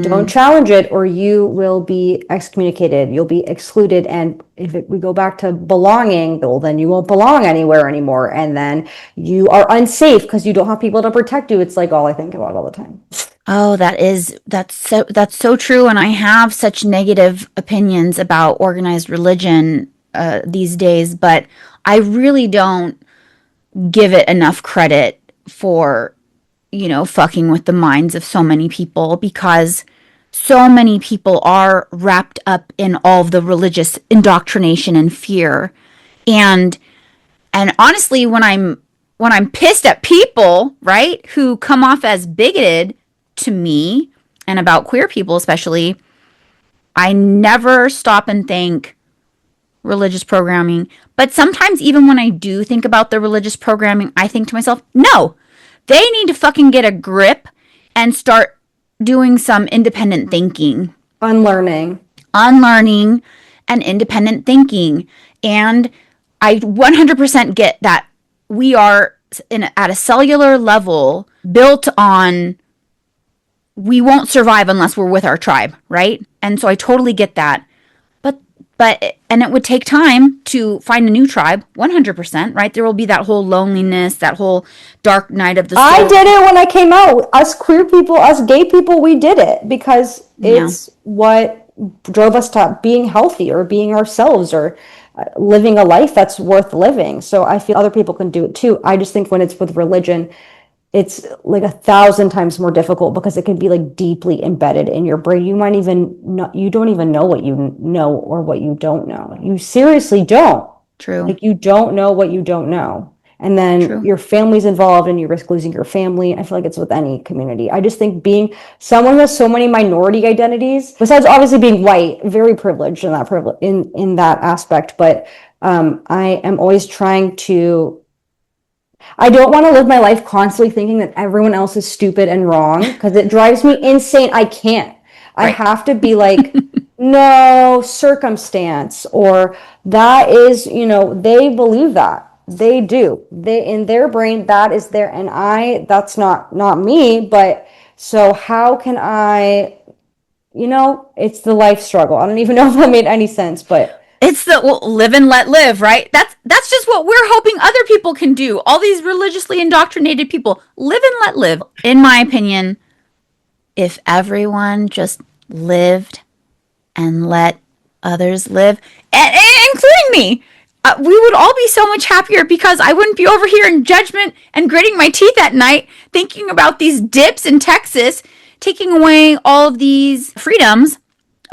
don't challenge it or you will be excommunicated. You'll be excluded. And if we go back to belonging, well, then you won't belong anywhere anymore. And then you are unsafe because you don't have people to protect you. It's like all I think about all the time. Oh, that's so true. And I have such negative opinions about organized religion these days, but I really don't give it enough credit for, fucking with the minds of so many people, because so many people are wrapped up in all of the religious indoctrination and fear. And honestly, when I'm pissed at people, right, who come off as bigoted to me and about queer people especially, I never stop and think religious programming. But sometimes even when I do think about the religious programming, I think to myself, no, they need to fucking get a grip and start doing some independent thinking. Unlearning and independent thinking. And I 100% get that we are at a cellular level built on we won't survive unless we're with our tribe, right? And so I totally get that. But it would take time to find a new tribe, 100%, right? There will be that whole loneliness, that whole dark night of the soul. I did it when I came out. Us queer people, us gay people, we did it because it's what drove us to being healthy or being ourselves or living a life that's worth living. So I feel other people can do it too. I just think when it's with religion, it's like 1,000 times more difficult because it can be like deeply embedded in your brain. You don't even know what you know or what you don't know. You seriously don't. True. Like you don't know what you don't know. And then your family's involved and you risk losing your family. I feel like it's with any community. I just think being someone with so many minority identities, besides obviously being white, very privileged in that aspect. But I am always trying to, I don't want to live my life constantly thinking that everyone else is stupid and wrong because it drives me insane. I can't. I have to be like, no, circumstance, or that is, they believe that. They do. They, in their brain, that is there. And that's not me. But so how can I, it's the life struggle. I don't even know if that made any sense, but it's the live and let live, right? That's just what we're hoping other people can do. All these religiously indoctrinated people, live and let live. In my opinion, if everyone just lived and let others live, and including me. We would all be so much happier because I wouldn't be over here in judgment and gritting my teeth at night thinking about these dips in Texas taking away all of these freedoms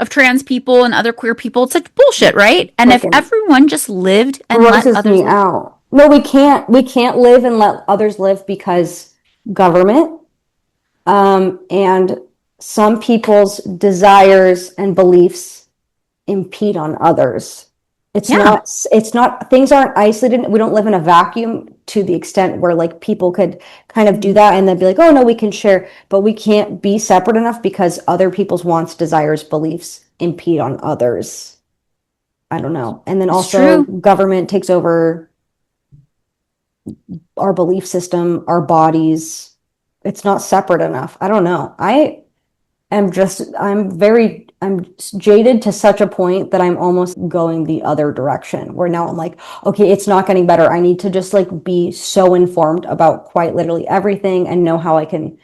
of trans people and other queer people. It's such bullshit, right? And if everyone just lived and let Grosses others me live. out. No, we can't. We can't live and let others live because government, and some people's desires and beliefs impede on others. It's Yeah. not, it's not, things aren't isolated. We don't live in a vacuum to the extent where like people could kind of do that and then be like, oh no, we can share, but we can't be separate enough because other people's wants, desires, beliefs impede on others. I don't know. And then It's also true. government takes over our belief system, our bodies. It's not separate enough. I don't know. I'm jaded to such a point that I'm almost going the other direction where now I'm like, okay, it's not getting better. I need to just like be so informed about quite literally everything and know how I can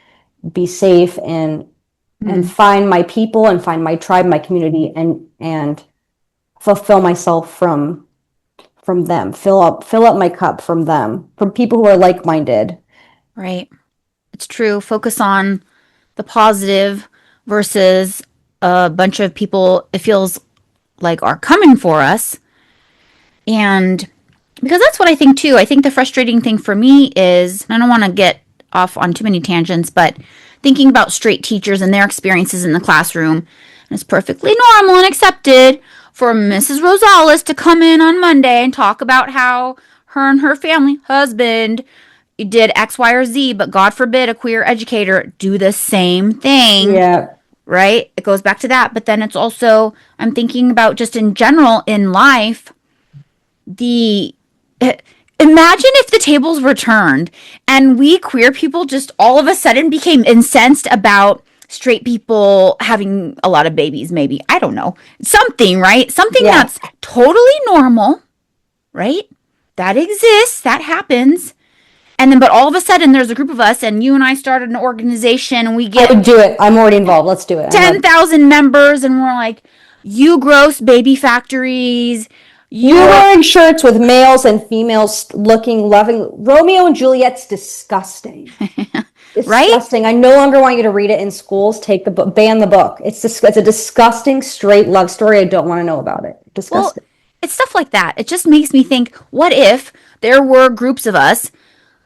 be safe and find my people and find my tribe, my community, and fulfill myself from them. Fill up my cup from them, from people who are like-minded. Right. It's true. Focus on the positive versus a bunch of people it feels like are coming for us. And because that's what I think too. I think the frustrating thing for me is, I don't want to get off on too many tangents, but thinking about straight teachers and their experiences in the classroom. And it's perfectly normal and accepted for Mrs. Rosales to come in on Monday and talk about how her and her family, husband, did X, Y, or Z, but God forbid a queer educator do the same thing, Yeah. right? It goes back to that. But then it's also, I'm thinking about just in general in life, the imagine if the tables were turned and we queer people just all of a sudden became incensed about straight people having a lot of babies, maybe. I don't know. Something, right? Something Yeah. that's totally normal, right? That exists, that happens. And then, but all of a sudden, there's a group of us, and you and I started an organization, and we I get would do it. I'm already involved. Let's do it. 10,000 members, and we're like, you gross baby factories. You're wearing shirts with males and females looking loving. Romeo and Juliet's disgusting. Disgusting. Right? I no longer want you to read it in schools. Take the book, ban the book. It's a disgusting straight love story. I don't want to know about it. Well, Disgusting. it's stuff like that. It just makes me think, what if there were groups of us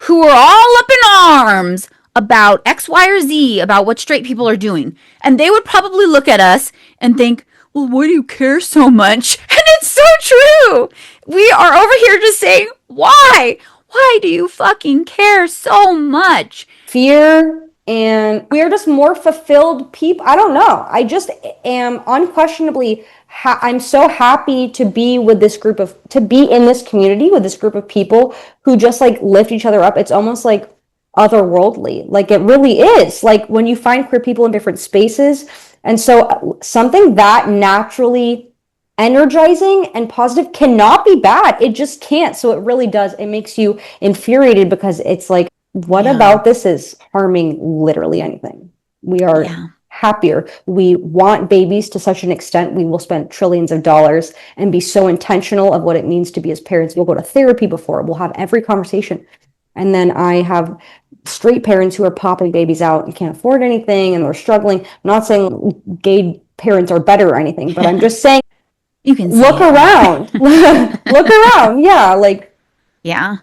who were all up in arms about X, Y, or Z, about what straight people are doing? And they would probably look at us and think, well, why do you care so much? And it's so true. We are over here just saying, why? Why do you fucking care so much? Fear, and we're just more fulfilled people. I don't know. I just am unquestionably I'm so happy to be with this group of to be in this community with this group of people who just like lift each other up. It's almost like otherworldly. Like it really is. Like when you find queer people in different spaces. And so something that naturally energizing and positive cannot be bad. It just can't. So it really does. It makes you infuriated because it's like, what about this is harming literally anything? We are happier. We want babies to such an extent we will spend trillions of dollars and be so intentional of what it means to be as parents. We'll go to therapy before. We'll have every conversation. And then I have straight parents who are popping babies out and can't afford anything and they're struggling. I'm not saying gay parents are better or anything, but I'm just saying you can look around. Look around. Yeah, like yeah.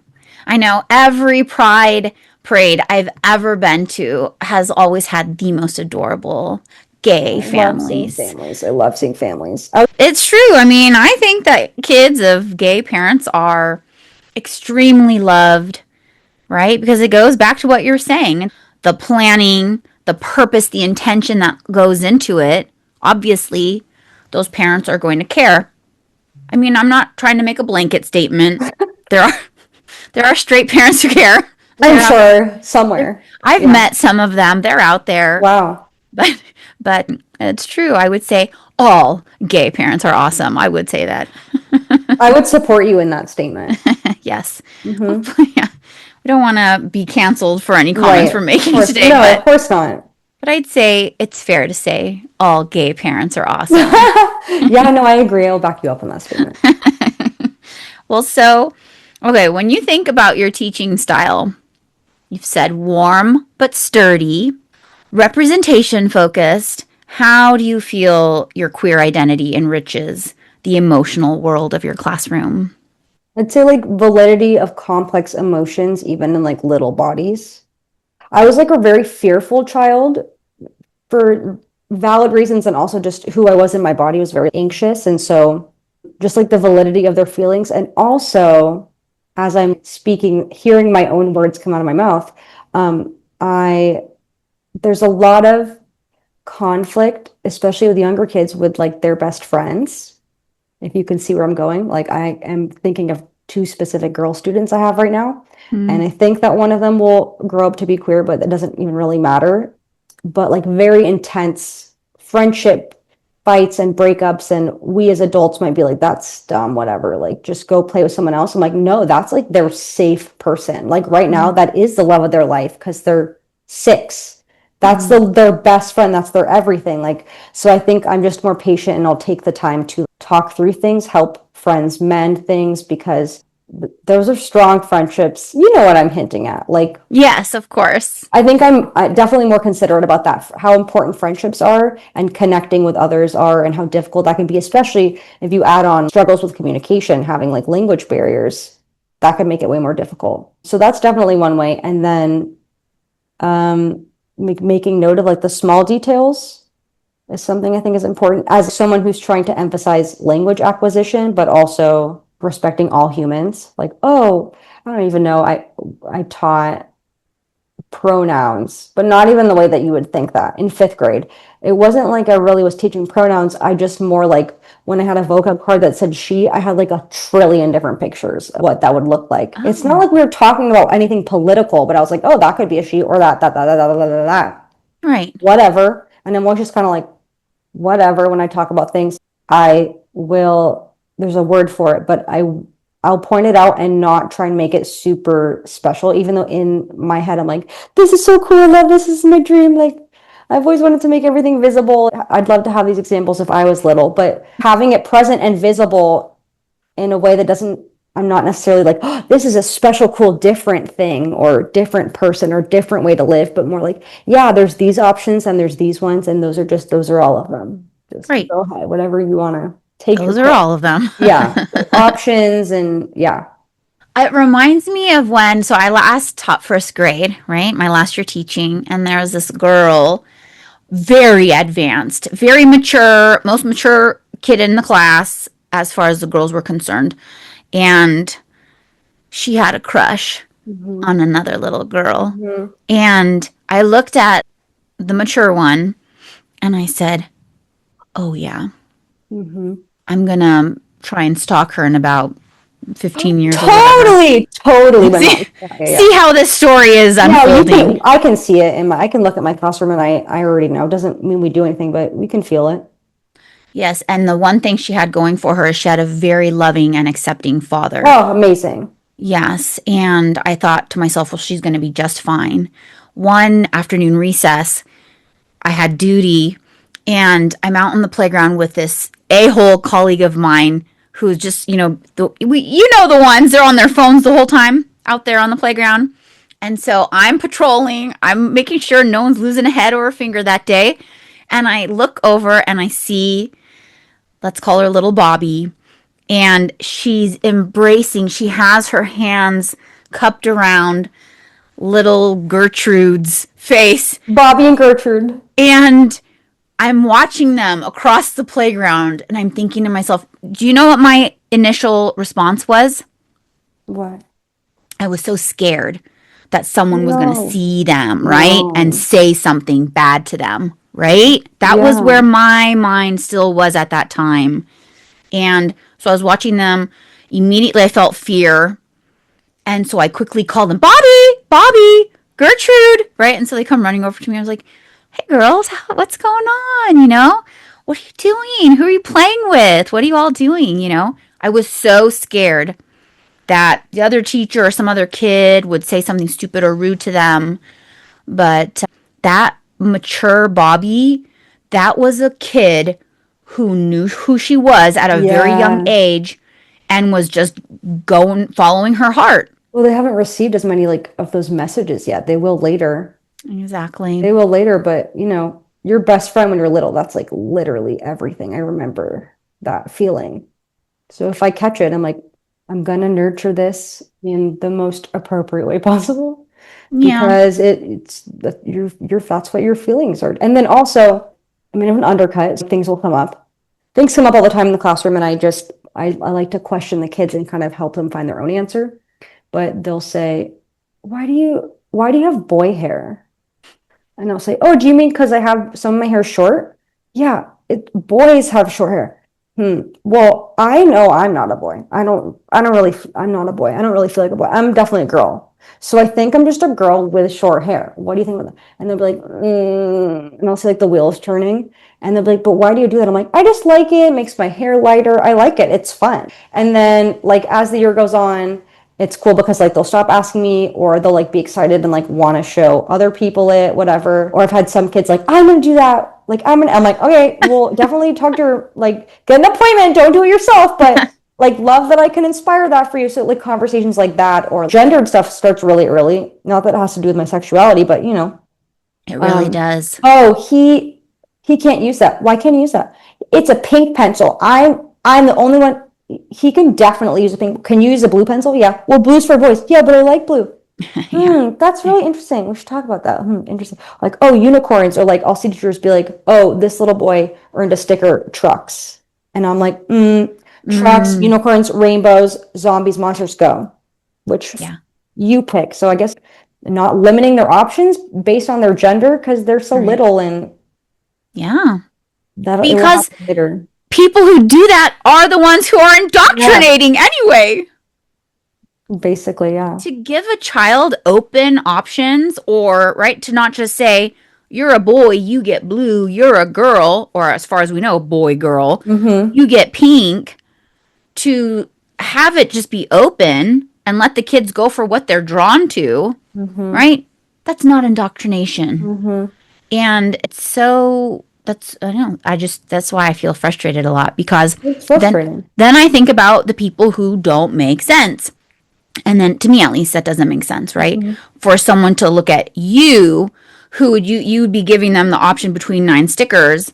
I know every pride parade I've ever been to has always had the most adorable gay families. I love seeing families. It's true. I mean, I think that kids of gay parents are extremely loved, right? Because it goes back to what you're saying. The planning, the purpose, the intention that goes into it. Obviously, those parents are going to care. I mean, I'm not trying to make a blanket statement. There are straight parents who care. I'm sure somewhere. I've met some of them. They're out there. Wow. But it's true. I would say all gay parents are awesome. I would say that. I would support you in that statement. Yes. Mm-hmm. Yeah. We don't want to be canceled for any comments we're making today. No, of course not. But I'd say it's fair to say all gay parents are awesome. Yeah, no, I agree. I'll back you up on that statement. Well, okay, when you think about your teaching style, you've said warm but sturdy, representation focused. How do you feel your queer identity enriches the emotional world of your classroom? I'd say like validity of complex emotions, even in like little bodies. I was like a very fearful child for valid reasons, and also just who I was in my body was very anxious. And so just like the validity of their feelings. And also, as I'm speaking, hearing my own words come out of my mouth, I there's a lot of conflict, especially with younger kids, with like their best friends. If you can see where I'm going, like I am thinking of two specific girl students I have right now. And I think that one of them will grow up to be queer, but it doesn't even really matter. But like very intense friendship fights and breakups. And we as adults might be like, that's dumb, whatever. Like just go play with someone else. I'm like, no, that's like their safe person. Like right now, that is the love of their life because they're 6. That's their best friend. That's their everything. Like, so I think I'm just more patient and I'll take the time to talk through things, help friends mend things because those are strong friendships. You know what I'm hinting at. Like, Yes, of course. I think I'm definitely more considerate about that, how important friendships are and connecting with others are, and how difficult that can be, especially if you add on struggles with communication, having like language barriers, that can make it way more difficult. So that's definitely one way. And then making note of like the small details is something I think is important as someone who's trying to emphasize language acquisition, but also respecting all humans. Like, oh, I don't even know. I taught pronouns, but not even the way that you would think that in 5th grade. It wasn't like I really was teaching pronouns. I just more like when I had a vocab card that said she, I had like a trillion different pictures of what that would look like. It's not like we were talking about anything political, but I was like, oh, that could be a she or that. Right. Whatever. And I'm always just kind of like, whatever. When I talk about things, there's a word for it, but I'll point it out and not try and make it super special, even though in my head I'm like, this is so cool. I love this. This is my dream. Like, I've always wanted to make everything visible. I'd love to have these examples if I was little, but having it present and visible in a way that doesn't, I'm not necessarily like, oh, this is a special, cool, different thing or different person or different way to live, but more like, yeah, there's these options and there's these ones, and those are all of them. Just Right. go ahead, whatever you want to take Those your are pick. all of them. Yeah, options and yeah. It reminds me of when, so I last taught 1st grade, right? My last year teaching, and there was this girl, very advanced, very mature, most mature kid in the class as far as the girls were concerned. And she had a crush on another little girl. And I looked at the mature one and I said, oh, yeah, I'm going to try and stalk her in about 15 years or whatever. Totally went See, on. Yeah. see how this story is Yeah, unfolding. I can see it I can look at my classroom and I already know. It doesn't mean we do anything, but we can feel it. Yes, and the one thing she had going for her is she had a very loving and accepting father. Oh, amazing. Yes, and I thought to myself, well, she's going to be just fine. One afternoon recess, I had duty, and I'm out on the playground with this a-hole colleague of mine who's just, the ones, they're on their phones the whole time out there on the playground. And so I'm patrolling, I'm making sure no one's losing a head or a finger that day. And I look over and I see, let's call her little Bobby, and she's embracing, she has her hands cupped around little Gertrude's face. Bobby and Gertrude. And I'm watching them across the playground and I'm thinking to myself, do you know what my initial response was? What? I was so scared that someone was going to No. see them, right? No. And say something bad to them, right? That was Yeah. where my mind still was at that time. And so I was watching them. Immediately I felt fear. And so I quickly called them, Bobby, Gertrude, right? And so they come running over to me. I was like, hey, girls, what's going on? What are you doing? Who are you playing with? What are you all doing? I was so scared that the other teacher or some other kid would say something stupid or rude to them. But that mature Bobby, that was a kid who knew who she was at a very young Yeah. age and was just going following her heart. Well, they haven't received as many like of those messages yet. They will later. Exactly. They will later, but your best friend when you're little, that's like literally everything. I remember that feeling. So if I catch it, I'm like, I'm gonna nurture this in the most appropriate way possible Yeah. because it's that your that's what your feelings are. And then also, I mean, I'm an undercut, so things will come up. Things come up all the time in the classroom, and I like to question the kids and kind of help them find their own answer. But they'll say, why do you have boy hair? And I'll say, oh, do you mean because I have some of my hair short? Yeah, boys have short hair. Well, I know I'm not a boy. I'm not a boy. I don't really feel like a boy. I'm definitely a girl. So I think I'm just a girl with short hair. What do you think about that? And they'll be like, and I'll see like the wheels turning. And they'll be like, but why do you do that? I'm like, I just like it. It makes my hair lighter. I like it. It's fun. And then like as the year goes on, it's cool because like they'll stop asking me or they'll like be excited and like want to show other people it, whatever. Or I've had some kids like, I'm gonna do that. I'm like, okay, well, definitely talk to her, like get an appointment, don't do it yourself, but like love that I can inspire that for you. So like conversations like that or gendered stuff starts really early. Not that it has to do with my sexuality, but It really does. oh, he can't use that. Why can't he use that? It's a pink pencil. I'm the only one. He can definitely use a pink. Can you use a blue pencil? Yeah. Well, blue's for boys. Yeah, but I like blue. Yeah. That's really interesting. We should talk about that. Interesting. Like, oh, unicorns, or like I'll see teachers be like, oh, this little boy earned a sticker, trucks. And I'm like, trucks, Mm, unicorns, rainbows, zombies, monsters, go. Which yeah. you pick. So I guess not limiting their options based on their gender because they're so Right. little and Yeah. that it will Because happen later. people who do that are the ones who are Yeah, indoctrinating anyway. basically, yeah. To give a child open options, or, right, to not just say, you're a boy, you get blue, you're a girl, or as far as we know, boy, girl, Mm-hmm. you get pink, to have it just be open and let the kids go for what they're drawn to, Mm-hmm. right? That's not indoctrination. Mm-hmm. And it's so that's I don't know, I just that's why I feel frustrated a lot because It's then frustrating. then I think about the people who don't make sense. And then to me at least that doesn't make sense, right? Mm-hmm. For someone to look at you who would you would be giving them the option between 9 stickers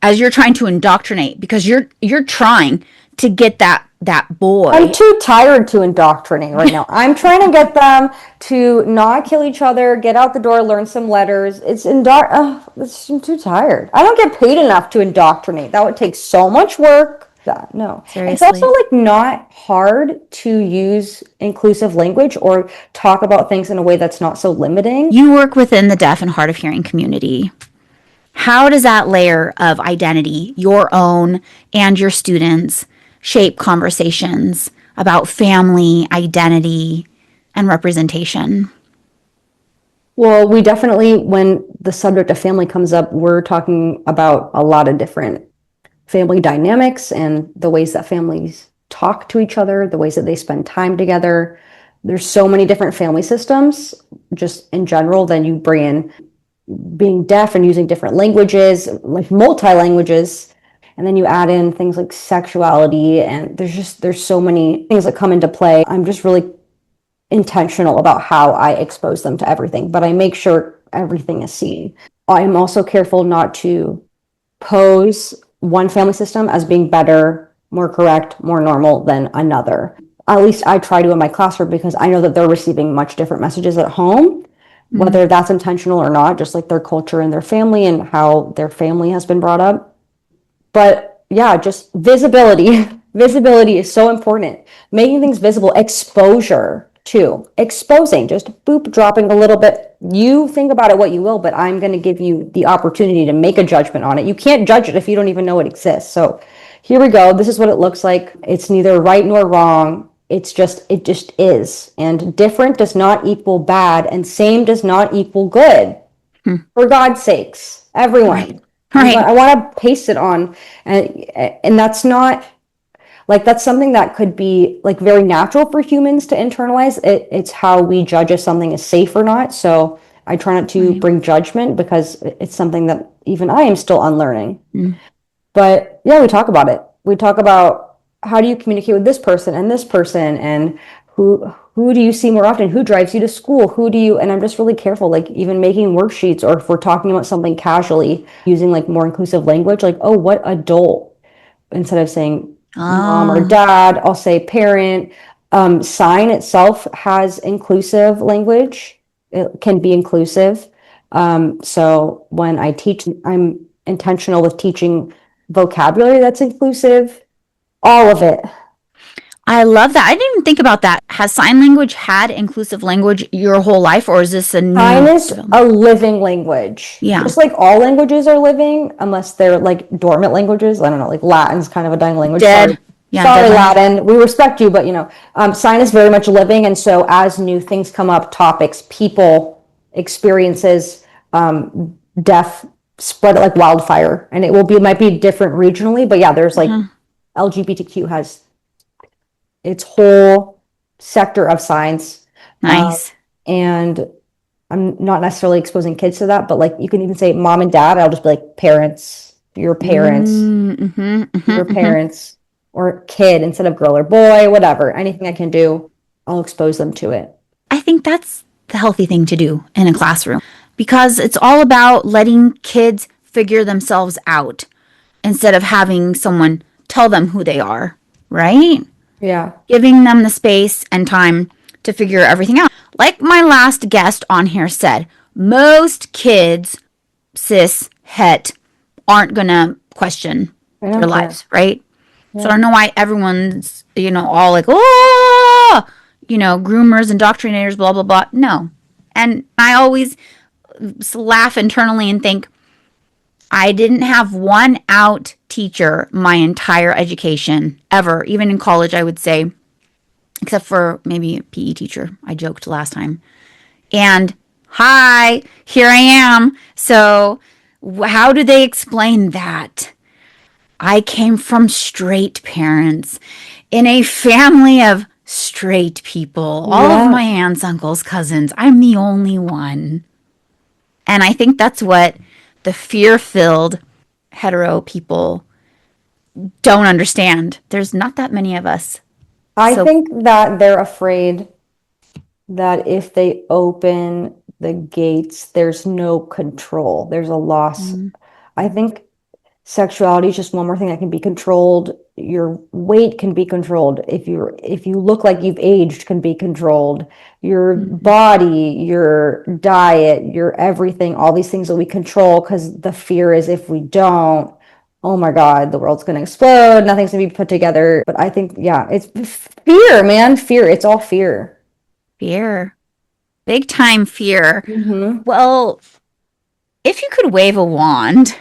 as you're trying to indoctrinate because you're trying to get that I'm boy. too tired to indoctrinate right now. I'm trying to get them to not kill each other, get out the door, learn some letters. I'm too tired. I don't get paid enough to indoctrinate. That would take so much work. That no. It's also Seriously. like not hard to use inclusive language or talk about things in a way that's not so limiting. You work within the deaf and hard of hearing community. How does that layer of identity, your own and your students, shape conversations about family, identity, and representation? Well, we definitely, when the subject of family comes up, we're talking about a lot of different family dynamics and the ways that families talk to each other, the ways that they spend time together. There's so many different family systems just in general. Then you bring in being deaf and using different languages, like multi-languages. And then you add in things like sexuality, and there's so many things that come into play. I'm just really intentional about how I expose them to everything, but I make sure everything is seen. I'm also careful not to pose one family system as being better, more correct, more normal than another. At least I try to in my classroom because I know that they're receiving much different messages at home, Mm, whether that's intentional or not, just like their culture and their family and how their family has been brought up. But yeah, just visibility. Visibility is so important. Making things visible, exposure too. Exposing, just boop, dropping a little bit. You think about it what you will, but I'm going to give you the opportunity to make a judgment on it. You can't judge it if you don't even know it exists. So here we go. This is what it looks like. It's neither right nor wrong. It just is. And different does not equal bad, and same does not equal good. mm, For God's sakes, right. everyone. Right. I want to paste it on, and that's not like that's something that could be like very natural for humans to internalize. It's how we judge if something is safe or not. So I try not to Right. bring judgment because it's something that even I am still unlearning. Mm. But yeah, we talk about it. We talk about how do you communicate with this person and who do you see more often? Who drives you to school? Who do you, and I'm just really careful, like even making worksheets or if we're talking about something casually, using like more inclusive language, like, oh, what adult? Instead of saying mom or Oh, dad, I'll say parent. Sign itself has inclusive language. It can be inclusive. So when I teach, I'm intentional with teaching vocabulary that's inclusive, all of it. I love that. I didn't even think about that. Has sign language had inclusive language your whole life, or is this a Sign new is development? a living language. Yeah. Just like all languages are living, unless they're like dormant languages. I don't know, like Latin's kind of a dying language. Sorry. Dead. Yeah, dead Sorry, language. Latin. We respect you, but sign is very much living. And so as new things come up, topics, people, experiences, death spread it like wildfire. And might be different regionally, but yeah, there's like Uh-huh. LGBTQ has its whole sector of science. Nice. And I'm not necessarily exposing kids to that, but like you can even say mom and dad. I'll just be like parents, Mm-hmm, your mm-hmm, mm-hmm. parents, or kid instead of girl or boy, whatever. Anything I can do, I'll expose them to it. I think that's the healthy thing to do in a classroom because it's all about letting kids figure themselves out instead of having someone tell them who they are, right? Yeah. Giving them the space and time to figure everything out. Like my last guest on here said, most kids, cis, het, aren't gonna question I their don't care. lives, right? So I Yeah. don't know why everyone's, all like, oh, groomers, indoctrinators, blah, blah, blah. No. And I always laugh internally and think, I didn't have one out teacher my entire education ever, even in college, I would say, except for maybe a PE teacher. I joked last time. And hi, here I am. So, how do they explain that? I came from straight parents in a family of straight people. All of Yeah. my aunts, uncles, cousins, I'm the only one. And I think that's what the fear filled hetero people don't understand. There's not that many of us. I So, think that they're afraid that if they open the gates, there's no control. There's a loss. mm, I think sexuality is just one more thing that can be controlled. Your weight can be controlled. If you look like you've aged, can be controlled. Your mhm. body, your diet, your everything, all these things that we control because the fear is if we don't, oh my God, the world's gonna explode, nothing's gonna be put together. But I think, yeah, it's fear, man. Fear. It's all fear. Fear, big time fear. Mm-hmm. Well, if you could wave a wand,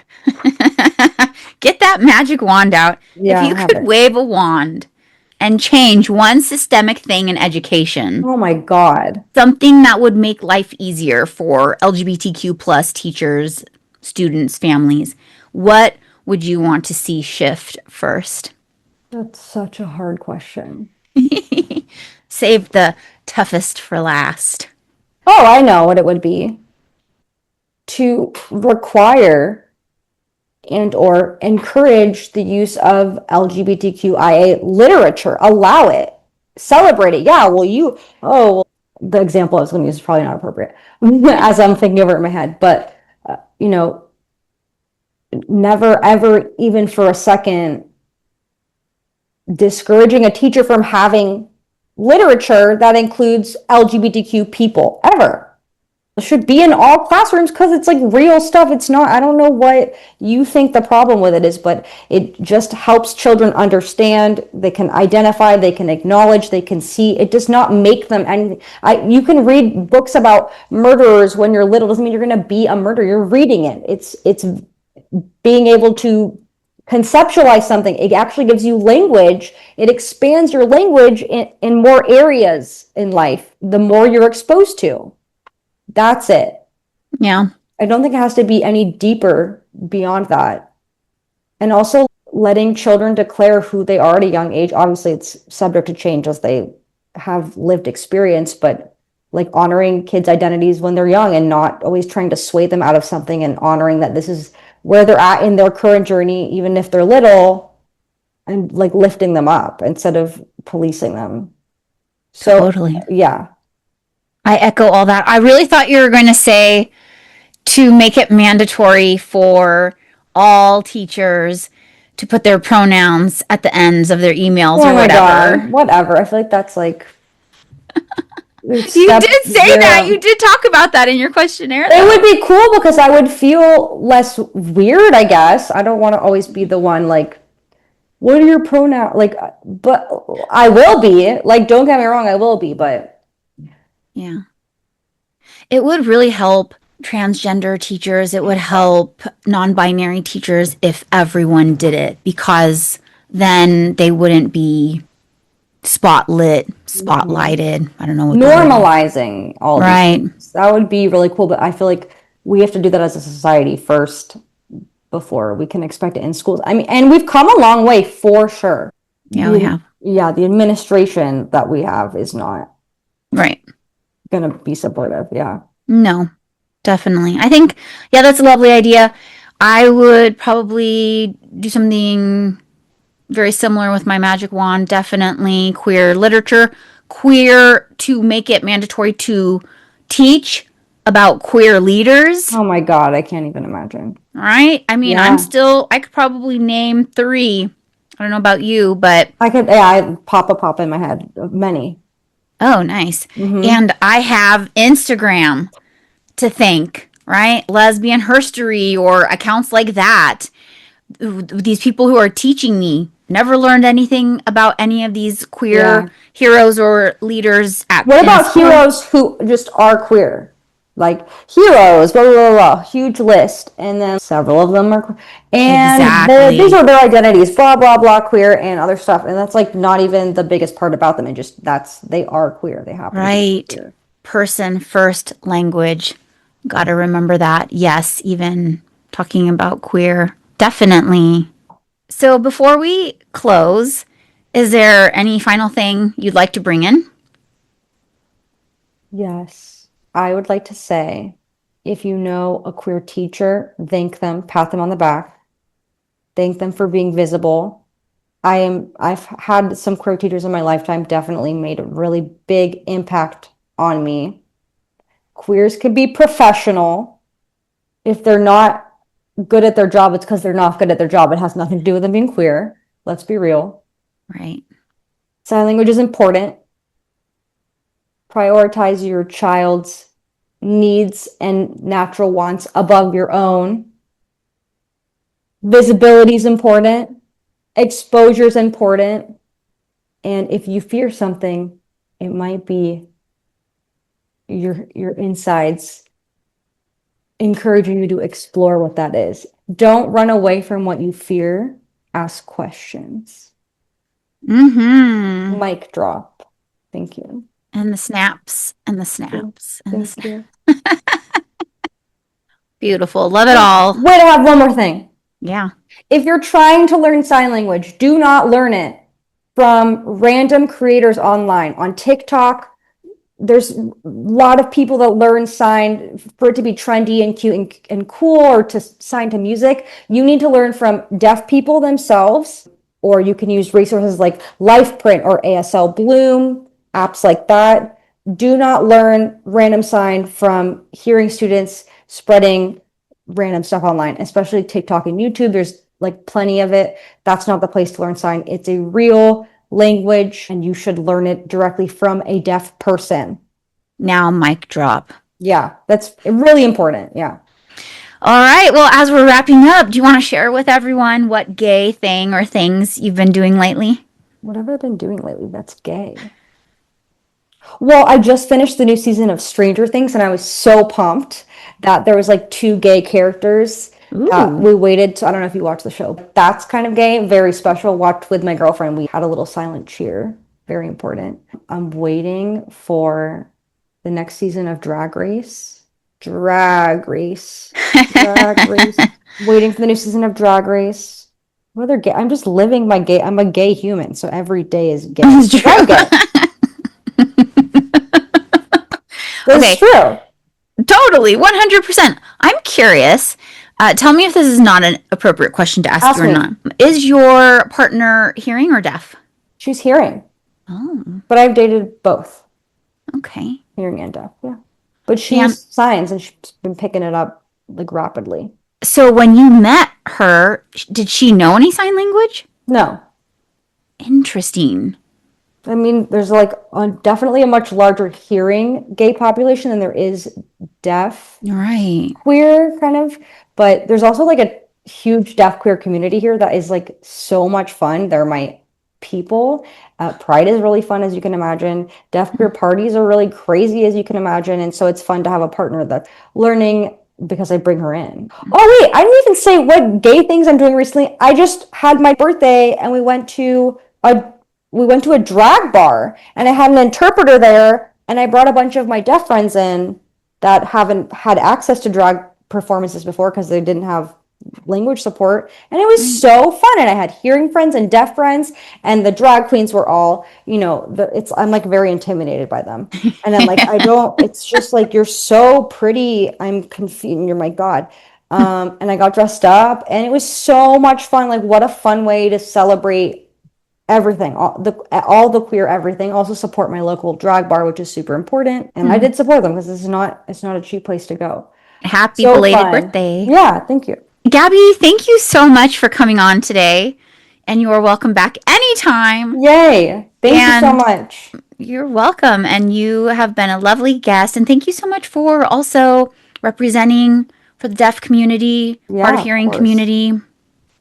get that magic wand out. If Yeah, you I have could it. wave a wand and change one systemic thing in education, Oh my God. something that would make life easier for LGBTQ plus teachers, students, families, what would you want to see shift first? That's such a hard question. Save the toughest for last. Oh, I know what it would be. To require and or encourage the use of LGBTQIA literature, allow it, celebrate it. Yeah, well, the example I was going to use is probably not appropriate as I'm thinking over it in my head, but you know, never ever even for a second discouraging a teacher from having literature that includes LGBTQ people ever. Should be in all classrooms because it's like real stuff. It's not, I don't know what you think the problem with it is, but it just helps children understand. They can identify, they can acknowledge, they can see. It does not make them anything. You can read books about murderers when you're little, doesn't mean you're going to be a murderer. You're reading it. It's being able to conceptualize something. It actually gives you language. It expands your language in more areas in life, the more you're exposed to. That's it. Yeah. I don't think it has to be any deeper beyond that. And also letting children declare who they are at a young age. Obviously, it's subject to change as they have lived experience, but like honoring kids' identities when they're young and not always trying to sway them out of something and honoring that this is where they're at in their current journey, even if they're little, and like lifting them up instead of policing them. So, Totally. yeah. I echo all that. I really thought you were going to say to make it mandatory for all teachers to put their pronouns at the ends of their emails Oh or my whatever. God, whatever. I feel like that's like You step did say that. zero. You did talk about that in your questionnaire, It though. would be cool because I would feel less weird, I guess. I don't want to always be the one like, what are your pronouns? Like, but I will be. Like, don't get me wrong, I will be, but Yeah. It would really help transgender teachers. It would help non binary teachers if everyone did it because then they wouldn't be spotlighted. I don't know what the word is. normalizing all these Right. things. That would be really cool, but I feel like we have to do that as a society first before we can expect it in schools. I mean, and we've come a long way for sure. Yeah, we have. Yeah, the administration that we have is not Right. going to be supportive. Yeah. No, definitely. I think, yeah, that's a lovely idea. I would probably do something very similar with my magic wand. Definitely queer literature, queer to make it mandatory to teach about queer leaders. Oh my God, I can't even imagine. Right? I mean, Yeah. I could probably name 3. I don't know about you, but I pop in my head. Many. oh, nice. Mm-hmm. And I have Instagram to thank, right? Lesbian Herstory or accounts like that. These people who are teaching me never learned anything about any of these queer heroes or leaders at What about school. heroes who just are queer? Like heroes, blah, blah, blah, blah, huge list. And then several of them are queer. And Exactly. these are their identities, blah, blah, blah, queer and other stuff. And that's like not even the biggest part about them. And just they are queer. They happen to be Right. queer. Person first language. Got to remember that. Yes, even talking about queer. Definitely. So before we close, is there any final thing you'd like to bring in? Yes. I would like to say, if you know a queer teacher, thank them, pat them on the back, thank them for being visible. I've had some queer teachers in my lifetime, definitely made a really big impact on me. Queers can be professional. If they're not good at their job, it's because they're not good at their job. It has nothing to do with them being queer. Let's be real. Right. Sign language is important. Prioritize your child's needs and natural wants above your own. Visibility is important. Exposure is important. And if you fear something, it might be your insides encouraging you to explore what that is. Don't run away from what you fear. Ask questions. Mm-hmm. Mic drop. Thank you. And the snaps and the snaps and the Thank snaps. you. Beautiful. Love it all. Wait, I have one more thing. Yeah. If you're trying to learn sign language, do not learn it from random creators online. On TikTok, there's a lot of people that learn sign for it to be trendy and cute and cool, or to sign to music. You need to learn from deaf people themselves, or you can use resources like LifePrint or ASL Bloom, apps like that. Do not learn random sign from hearing students spreading random stuff online, especially TikTok and YouTube. There's like plenty of it. That's not the place to learn sign. It's a real language and you should learn it directly from a deaf person. Now mic drop. Yeah, that's really important. Yeah. All right. Well, as we're wrapping up, do you want to share with everyone what gay thing or things you've been doing lately? What have I been doing lately that's gay? Well, I just finished the new season of Stranger Things and I was so pumped that there was like 2 gay characters. We waited to, I don't know if you watched the show. That's kind of gay, very special. Watched with my girlfriend. We had a little silent cheer. Very important. I'm waiting for the next season of Drag Race. Drag Race. Waiting for the new season of Drag Race. What other gay? I'm just living my gay. I'm a gay human, so every day is gay. It's true. I'm gay. That's Okay. true. Totally, 100%. I'm curious. Tell me if this is not an appropriate question to ask you or me. not. Is your partner hearing or deaf? She's hearing. Oh, But I've dated both, okay. hearing and deaf, yeah. But she's signs and she's been picking it up like rapidly. So when you met her, did she know any sign language? No. Interesting. I mean, there's like definitely a much larger hearing gay population than there is deaf Right. queer kind of, but there's also like a huge deaf queer community here that is like so much fun. They're my people. Pride is really fun, as you can imagine. Deaf queer parties are really crazy, as you can imagine. And so it's fun to have a partner that's learning because I bring her in. Oh, wait, I didn't even say what gay things I'm doing recently. I just had my birthday and we went to a drag bar and I had an interpreter there and I brought a bunch of my deaf friends in that haven't had access to drag performances before because they didn't have language support, and it was so fun. And I had hearing friends and deaf friends, and the drag queens were all, I'm like very intimidated by them, and I'm like, it's just like, you're so pretty, I'm confused, you're my god. And I got dressed up and it was so much fun. Like, what a fun way to celebrate everything, all the queer everything. Also support my local drag bar, which is super important, and I did support them because it's not a cheap place to go. Happy So belated fun. birthday. Yeah, thank you. Gabi, thank you so much for coming on today. And you are welcome back anytime. Yay. Thank you so much. You're welcome. And you have been a lovely guest. And thank you so much for also representing for the deaf community, hard of hearing community.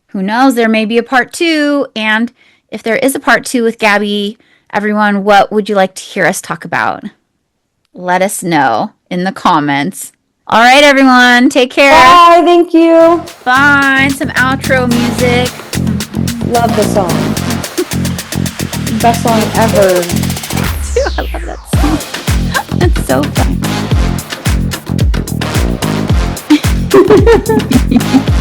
Who knows? There may be a part 2. And if there is a part 2 with Gabi, everyone, what would you like to hear us talk about? Let us know in the comments. All right, everyone. Take care. Bye. Thank you. Bye. Some outro music. Love the song. Best song ever. I love that song. That's so fun.